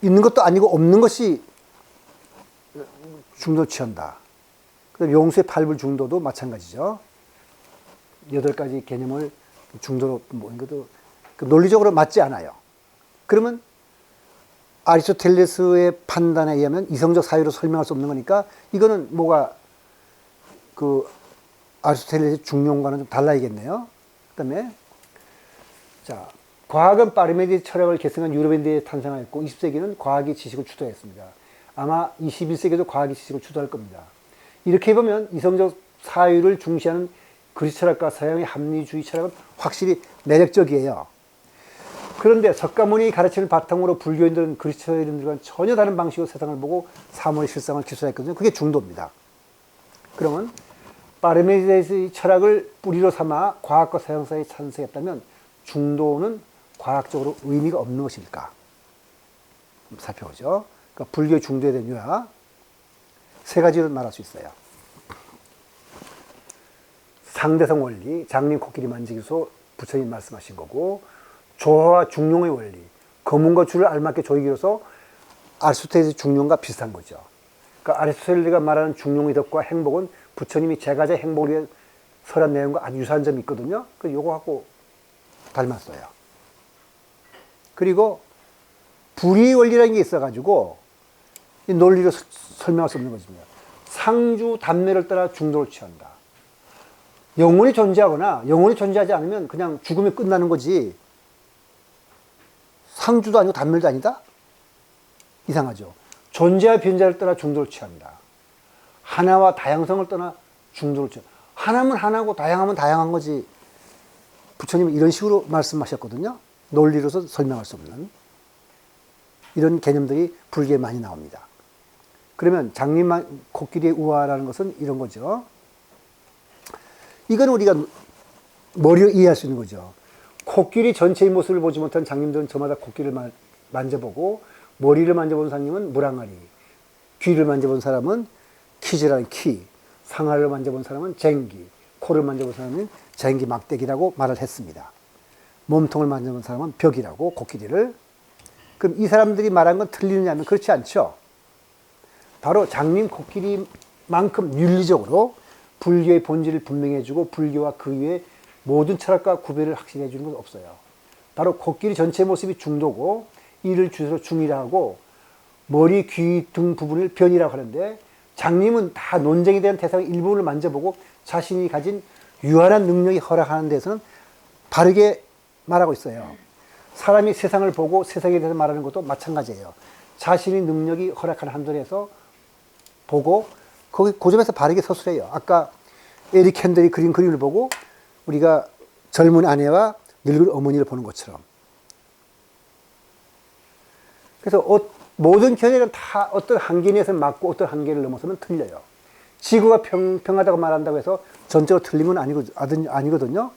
있는 것도 아니고 없는 것이 중도를 취한다. 그다음 용수의 팔불 중도도 마찬가지죠. 8가지 개념을 중도로 모은 것도 논리적으로 맞지 않아요. 그러면 아리스토텔레스의 판단에 의하면 이성적 사유로 설명할 수 없는 거니까, 이거는 뭐가 그 아리스토텔레스의 중용과는 좀 달라야겠네요. 그다음에 자, 과학은 파르메니데스 철학을 계승한 유럽인들이 탄생하였고, 20세기는 과학이 지식을 주도했습니다. 아마 21세기도 과학이 지식을 주도할 겁니다. 이렇게 보면 이성적 사유를 중시하는 그리스 철학과 서양의 합리주의 철학은 확실히 매력적이에요. 그런데 석가모니 가르침을 바탕으로 불교인들은 그리스도인들과는 전혀 다른 방식으로 세상을 보고 사물의 실상을 기술했거든요. 그게 중도입니다. 그러면 파르메니데스의 철학을 뿌리로 삼아 과학과 서양 사이에 찬성했다면 중도는 과학적으로 의미가 없는 것일까? 살펴보죠. 그러니까 불교의 중도에 대한 요약, 세 가지로 말할 수 있어요. 상대성 원리, 장님 코끼리 만지기소 부처님 말씀하신 거고, 조화와 중용의 원리, 거문과 줄을 알맞게 조이기로서 아리스토텔레스 중용과 비슷한 거죠. 그러니까 아리스토텔레스가 말하는 중용의 덕과 행복은 부처님이 제가자 행복을 위해 설한 내용과 아주 유사한 점이 있거든요. 그래서 요거하고 닮았어요. 그리고 불의 원리라는 게 있어가지고 이 논리로 설명할 수 없는 것입니다. 상주 단매를 따라 중도를 취한다. 영원히 존재하거나 영원히 존재하지 않으면 그냥 죽으면 끝나는 거지, 상주도 아니고 단멸도 아니다? 이상하죠. 존재와 변재를 떠나 중도를 취한다. 하나와 다양성을 떠나 중도를 취한다. 하나면 하나고 다양하면 다양한 거지. 부처님은 이런 식으로 말씀하셨거든요. 논리로서 설명할 수 없는 이런 개념들이 불교에 많이 나옵니다. 그러면 장님 코끼리의 우화라는 것은 이런 거죠. 이건 우리가 머리로 이해할 수 있는 거죠. 코끼리 전체의 모습을 보지 못한 장님들은 저마다 코끼리를 만져보고, 머리를 만져본 사람은 물항아리, 귀를 만져본 사람은 키즈라는 키, 상하를 만져본 사람은 쟁기, 코를 만져본 사람은 쟁기 막대기라고 말을 했습니다. 몸통을 만져본 사람은 벽이라고, 코끼리를. 그럼 이 사람들이 말한 건 틀리느냐면 그렇지 않죠. 바로 장님 코끼리만큼 윤리적으로 불교의 본질을 분명히 해주고 불교와 그 이외의 모든 철학과 구별을 확실히 해주는 건 없어요. 바로 코끼리 전체 모습이 중도고 이를 주로 중이라 하고 머리, 귀 등 부분을 변이라고 하는데 장님은 다 논쟁에 대한 대상 일부분을 만져보고 자신이 가진 유한한 능력이 허락하는 데서는 바르게 말하고 있어요. 사람이 세상을 보고 세상에 대해서 말하는 것도 마찬가지예요. 자신의 능력이 허락하는 한도에서 보고 거기 그 점에서 바르게 서술해요. 아까 에릭 핸델이 그린 그림을 보고 우리가 젊은 아내와 늙은 어머니를 보는 것처럼. 그래서 모든 견해는 다 어떤 한계 내에서 맞고 어떤 한계를 넘어서면 틀려요. 지구가 평평하다고 말한다고 해서 전적으로 틀린 건 아니거든요.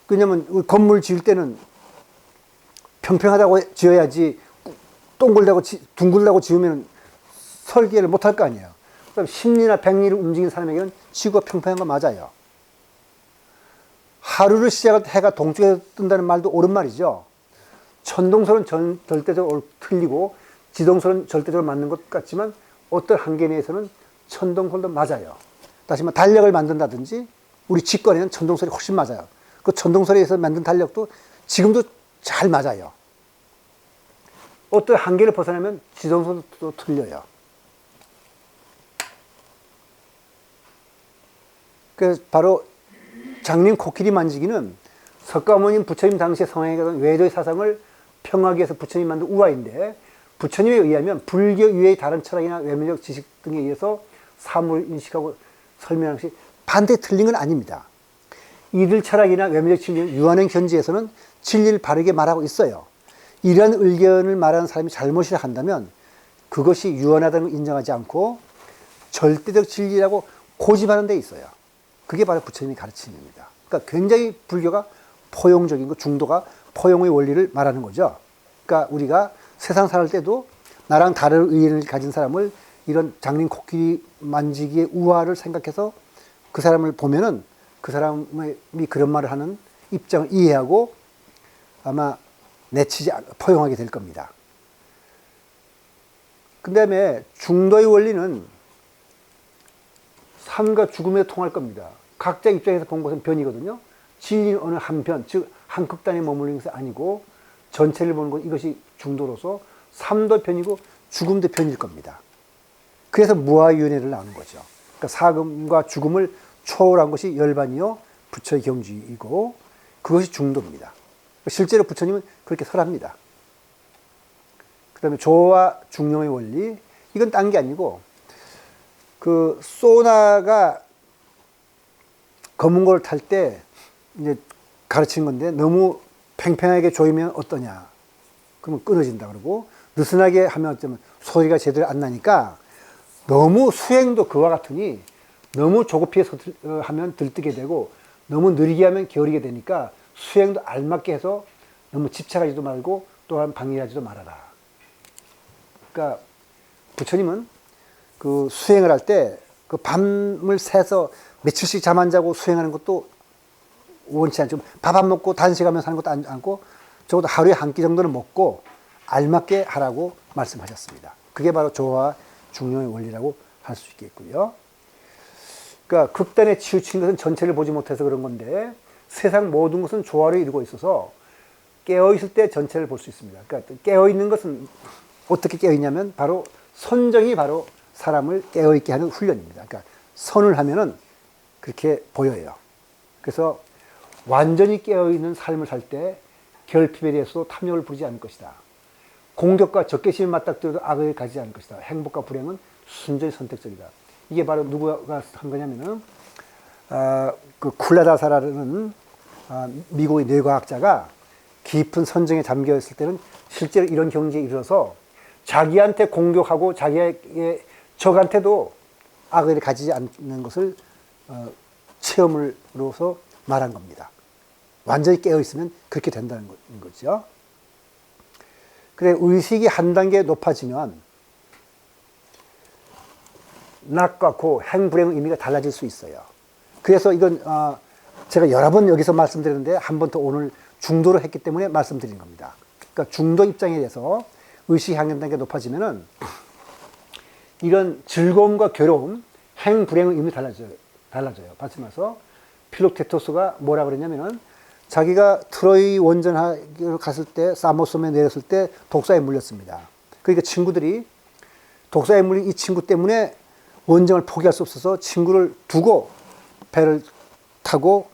왜냐면 건물 지을 때는 평평하다고 지어야지 둥글다고 지으면 설계를 못할 거 아니에요. 그럼 10리나 100리를 움직이는 사람에게는 지구가 평평한 거 맞아요. 하루를 시작할 때 해가 동쪽에서 뜬다는 말도 옳은 말이죠. 천동설은 절대적으로 틀리고 지동설은 절대적으로 맞는 것 같지만 어떤 한계 내에서는 천동설도 맞아요. 다시 말해 달력을 만든다든지 우리 직권에는 천동설이 훨씬 맞아요. 그 천동설에서 만든 달력도 지금도 잘 맞아요. 어떤 한계를 벗어나면 지동설도 틀려요. 그래서 바로 장님 코끼리 만지기는 석가모니 부처님 당시에 성행했던 외도의 사상을 평하기 위해서 부처님이 만든 우화인데 부처님에 의하면 불교 이외의 다른 철학이나 외면적 지식 등에 의해서 사물을 인식하고 설명하는 것이 반드시 틀린 건 아닙니다. 이들 철학이나 외면적 진리는 유한행 현지에서는 진리를 바르게 말하고 있어요. 이러한 의견을 말하는 사람이 잘못이라 한다면 그것이 유한하다는 걸 인정하지 않고 절대적 진리라고 고집하는 데 있어요. 그게 바로 부처님이 가르침입니다. 그러니까 굉장히 불교가 포용적인 거, 중도가 포용의 원리를 말하는 거죠. 그러니까 우리가 세상 살 때도 나랑 다른 의견을 가진 사람을 이런 장님 코끼리 만지기의 우화를 생각해서 그 사람을 보면은 그 사람이 그런 말을 하는 입장을 이해하고 아마 포용하게 될 겁니다. 그 다음에 중도의 원리는 삶과 죽음에 통할 겁니다. 각자 입장에서 본 것은 변이거든요. 진리는 어느 한편, 즉 한 극단에 머무르는 것이 아니고 전체를 보는 것, 이것이 중도로서 삶도 편이고 죽음도 편일 겁니다. 그래서 무아유연회를 나누는 거죠. 그러니까 사금과 죽음을 초월한 것이 열반이요 부처의 경지이고 그것이 중도입니다. 실제로 부처님은 그렇게 설합니다. 그 다음에 조와 중용의 원리, 이건 딴 게 아니고 그 소나가 검은 걸 탈 때 이제 가르친 건데 너무 팽팽하게 조이면 어떠냐? 그러면 끊어진다 그러고 느슨하게 하면 어쩌면 소리가 제대로 안 나니까 너무 수행도 그와 같으니 너무 조급히 하면 들뜨게 되고 너무 느리게 하면 게으르게 되니까 수행도 알맞게 해서 너무 집착하지도 말고 또한 방해하지도 말아라. 그러니까 부처님은 그 수행을 할 때 그 밤을 새서 며칠씩 잠 안 자고 수행하는 것도 원치 않죠. 밥 안 먹고 단식하면서 하는 것도 않고 적어도 하루에 한 끼 정도는 먹고 알맞게 하라고 말씀하셨습니다. 그게 바로 조화 중용의 원리라고 할 수 있겠고요. 그러니까 극단에 치우친 것은 전체를 보지 못해서 그런 건데 세상 모든 것은 조화를 이루고 있어서 깨어있을 때 전체를 볼 수 있습니다. 그러니까 깨어있는 것은 어떻게 깨어있냐면 바로 선정이 바로 사람을 깨어있게 하는 훈련입니다. 그러니까 선을 하면은 그렇게 보여요. 그래서 완전히 깨어있는 삶을 살 때 결핍에 대해서도 탐욕을 부리지 않을 것이다. 공격과 적개심에 맞닥뜨려도 악을 가지지 않을 것이다. 행복과 불행은 순전히 선택적이다. 이게 바로 누구가 한 거냐면은 그 쿨라다사라는 미국의 뇌과학자가 깊은 선정에 잠겨 있을 때는 실제로 이런 경지에 이르러서 자기한테 공격하고 자기의 적한테도 악을 가지지 않는 것을 체험으로서 말한 겁니다. 완전히 깨어있으면 그렇게 된다는 거죠. 그래, 의식이 한 단계 높아지면 낙과 고, 행불행의 의미가 달라질 수 있어요. 그래서 이건 제가 여러 번 여기서 말씀드렸는데 한 번 더 오늘 중도로 했기 때문에 말씀드린 겁니다. 그러니까 중도 입장에 대해서 의식이 한 단계 높아지면은 이런 즐거움과 괴로움, 행불행의 의미 달라져요. 말씀하서 필록테토스가 뭐라 그랬냐면은 자기가 트로이 원전하기로 갔을 때 사모섬에 내렸을 때 독사에 물렸습니다. 그러니까 친구들이 독사에 물린 이 친구 때문에 원정을 포기할 수 없어서 친구를 두고 배를 타고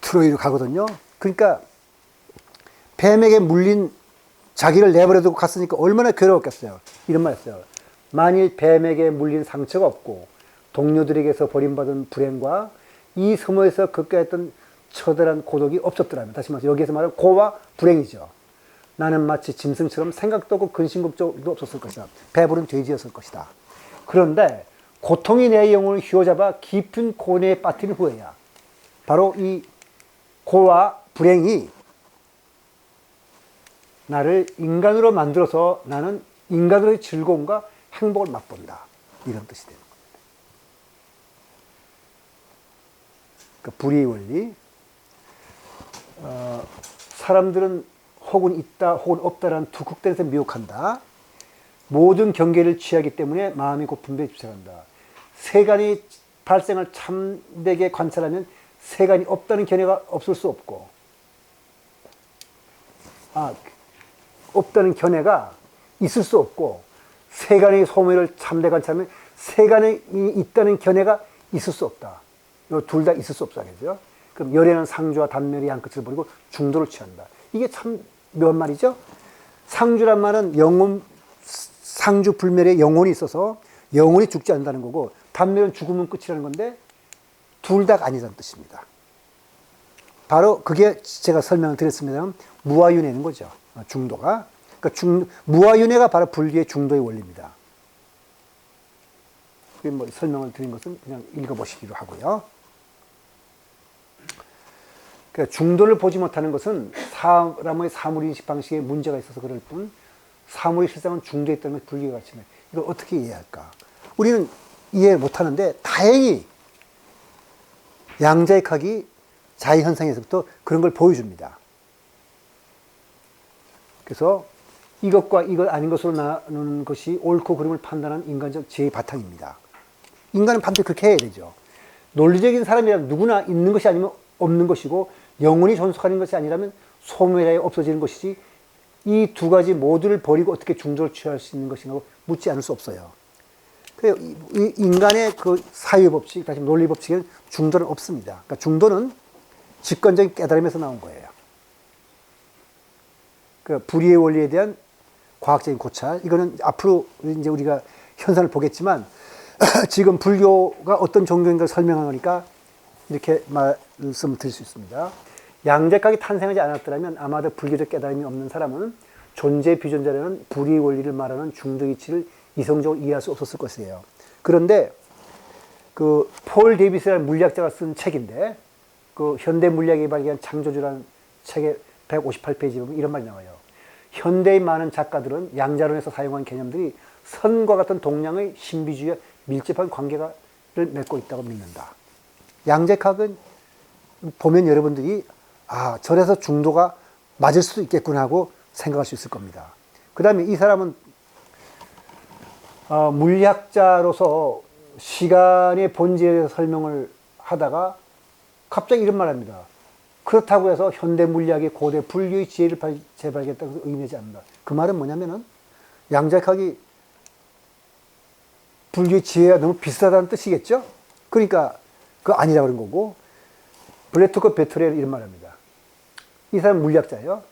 트로이로 가거든요. 그러니까 뱀에게 물린 자기를 내버려두고 갔으니까 얼마나 괴로웠겠어요. 이런 말 했어요. 만일 뱀에게 물린 상처가 없고 동료들에게서 버림받은 불행과 이 섬에서 겪어했던 처절한 고독이 없었더라면, 다시 말해서 여기에서 말하는 고와 불행이죠. 나는 마치 짐승처럼 생각도 없고 근심걱정도 없었을 것이다. 배부른 돼지였을 것이다. 그런데 고통이 내 영혼을 휘어잡아 깊은 고뇌에 빠뜨린 후에야 바로 이 고와 불행이 나를 인간으로 만들어서 나는 인간으로의 즐거움과 행복을 맛본다. 이런 뜻이 되는 겁니다. 그러니까 불의의 원리. 사람들은 혹은 있다 혹은 없다라는 두 극단에서 미혹한다. 모든 경계를 취하기 때문에 마음이 고픈 데 집착한다. 세간이 발생을 참되게 관찰하면 세간이 없다는 견해가 없을 수 없고, 없다는 견해가 있을 수 없고, 세간의 소멸을 참되게 관찰하면 세간이 있다는 견해가 있을 수 없다. 이 둘 다 있을 수 없어 하겠죠. 그럼 열에는 상주와 단멸이 한 끝을 버리고 중도를 취한다. 이게 참 묘한 말이죠. 상주란 말은 영혼, 상주 불멸에 영혼이 있어서 영혼이 죽지 않는다는 거고, 단멸은 죽으면 끝이라는 건데 둘 다가 아니라는 뜻입니다. 바로 그게 제가 설명을 드렸습니다만 무아윤회는 거죠. 중도가. 그러니까 무아윤회가 바로 불교의 중도의 원리입니다. 뭐 설명을 드린 것은 그냥 읽어보시기로 하고요. 그러니까 중도를 보지 못하는 것은 사람의 사물인식 방식에 문제가 있어서 그럴 뿐, 사물이 실상은 중도에 있다는 것을 불교가 가르치면 이걸 어떻게 이해할까? 우리는 이해 못하는데 다행히 양자역학이 자의현상에서부터 그런 걸 보여줍니다. 그래서 이것과 이것 아닌 것으로 나누는 것이 옳고 그름을 판단하는 인간적 지혜의 바탕입니다. 인간은 반드시 그렇게 해야 되죠. 논리적인 사람이라면 누구나 있는 것이 아니면 없는 것이고, 영원히 존속하는 것이 아니라면 소멸하여 없어지는 것이지, 이 두 가지 모두를 버리고 어떻게 중도를 취할 수 있는 것인가 묻지 않을 수 없어요. 그래서 인간의 그 사유 법칙, 다시 논리 법칙에는 중도는 없습니다. 그러니까 중도는 직관적인 깨달음에서 나온 거예요. 그 불의의 원리에 대한 과학적인 고찰, 이거는 앞으로 이제 우리가 현상을 보겠지만 지금 불교가 어떤 종교인가를 설명하니까 이렇게 말씀을 드릴 수 있습니다. 양자역학이 탄생하지 않았더라면 아마도 불교적 깨달음이 없는 사람은 존재 비존재라는 불의의 원리를 말하는 중도 이치를 이성적으로 이해할 수 없었을 것이에요. 그런데 그 폴 데이비스라는 물리학자가 쓴 책인데, 그 현대 물리학이 발견한 창조주라는 책의 158페이지 보면 이런 말이 나와요. 현대의 많은 작가들은 양자론에서 사용한 개념들이 선과 같은 동량의 신비주의와 밀접한 관계를 맺고 있다고 믿는다. 양자역학은 보면 여러분들이 저래서 중도가 맞을 수도 있겠구나 하고 생각할 수 있을 겁니다. 그 다음에 이 사람은 물리학자로서 시간의 본질에 대해서 설명을 하다가 갑자기 이런 말을 합니다. 그렇다고 해서 현대 물리학이 고대 불교의 지혜를 재발견했다고 해서 의미하지 않는다. 그 말은 뭐냐면은 양자역학이 불교의 지혜와 너무 비슷하다는 뜻이겠죠? 그러니까 그거 아니라고 그런 거고, 블레토크 베토레는 이런 말을 합니다. 이 사람은 물리학자예요.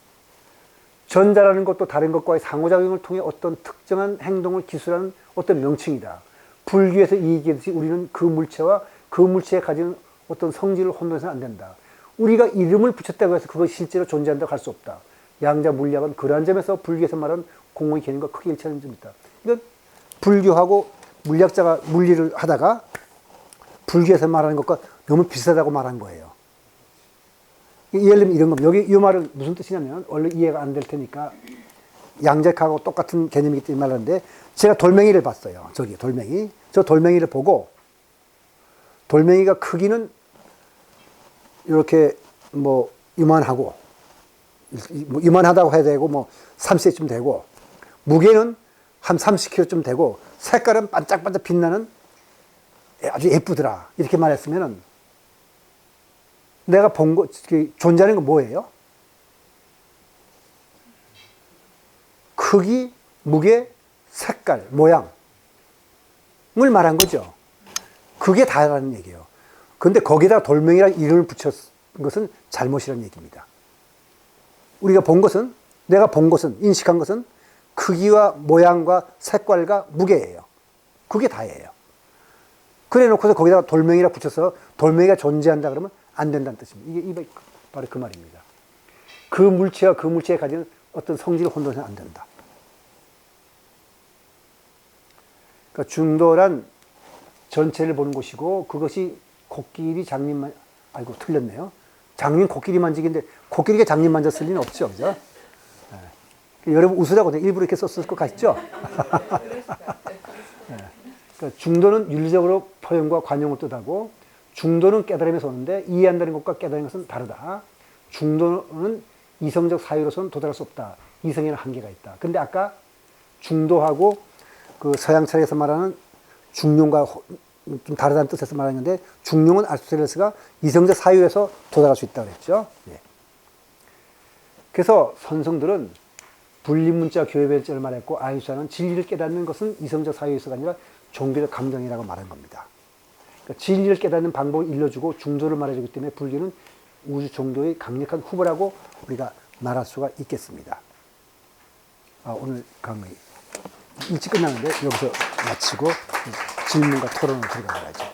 전자라는 것도 다른 것과의 상호작용을 통해 어떤 특정한 행동을 기술하는 어떤 명칭이다. 불교에서 얘기했듯이 우리는 그 물체와 그 물체에 가지는 어떤 성질을 혼동해서는 안 된다. 우리가 이름을 붙였다고 해서 그것이 실제로 존재한다고 할 수 없다. 양자 물리학은 그러한 점에서 불교에서 말하는 공의 개념과 크게 일치하는 점이 있다. 이건 불교하고 물리학자가 물리를 하다가 불교에서 말하는 것과 너무 비슷하다고 말한 거예요. 예를 들면 이런 겁니다. 여기 이 말은 무슨 뜻이냐면, 원래 이해가 안 될 테니까 양자역학하고 똑같은 개념이기 때문에 말하는데, 제가 돌멩이를 봤어요. 저기 돌멩이. 저 돌멩이를 보고, 돌멩이가 크기는 이렇게 뭐 이만하고, 이만하다고 해야 되고, 뭐 3cm 되고, 무게는 한 30kg쯤 되고 색깔은 반짝반짝 빛나는 아주 예쁘더라. 이렇게 말했으면은 내가 본 거, 존재하는 건 뭐예요? 크기, 무게, 색깔, 모양을 말한 거죠. 그게 다라는 얘기예요. 근데 거기다 돌멩이라는 이름을 붙였은 것은 잘못이라는 얘기입니다. 우리가 본 것은, 내가 본 것은, 인식한 것은 크기와 모양과 색깔과 무게예요. 그게 다예요. 그래 놓고서 거기다가 돌멩이라 붙여서 돌멩이가 존재한다 그러면 안 된다는 뜻입니다. 이게 바로 그 말입니다. 그 물체와 그 물체가 가지는 어떤 성질을 혼동해서는 안 된다. 그러니까 중도란 전체를 보는 곳이고 그것이 코끼리 장님 아이고 틀렸네요. 장님 코끼리 만지기인데 코끼리가 장님 만졌을 리는 없죠, 그죠? 네. 여러분 웃으라고 일부러 이렇게 썼을 것 같죠? 네. 그러니까 중도는 윤리적으로 포용과 관용을 뜻하고 중도는 깨달음에서 오는데 이해한다는 것과 깨달은 것은 다르다. 중도는 이성적 사유로서는 도달할 수 없다. 이성에는 한계가 있다. 근데 아까 중도하고 그 서양 철학에서 말하는 중용과 좀 다르다는 뜻에서 말하는데 중용은 아리스토텔레스가 이성적 사유에서 도달할 수 있다고 그랬죠. 예. 그래서 선성들은 분리문자 교회별자를 말했고 아인슈타인은 진리를 깨닫는 것은 이성적 사유에서가 아니라 종교적 감정이라고 말한 겁니다. 그러니까 진리를 깨닫는 방법을 일러주고 중도를 말해주기 때문에 불교는 우주 종교의 강력한 후보라고 우리가 말할 수가 있겠습니다. 오늘 강의 일찍 끝나는데 여기서 마치고 질문과 토론을 들어가야죠.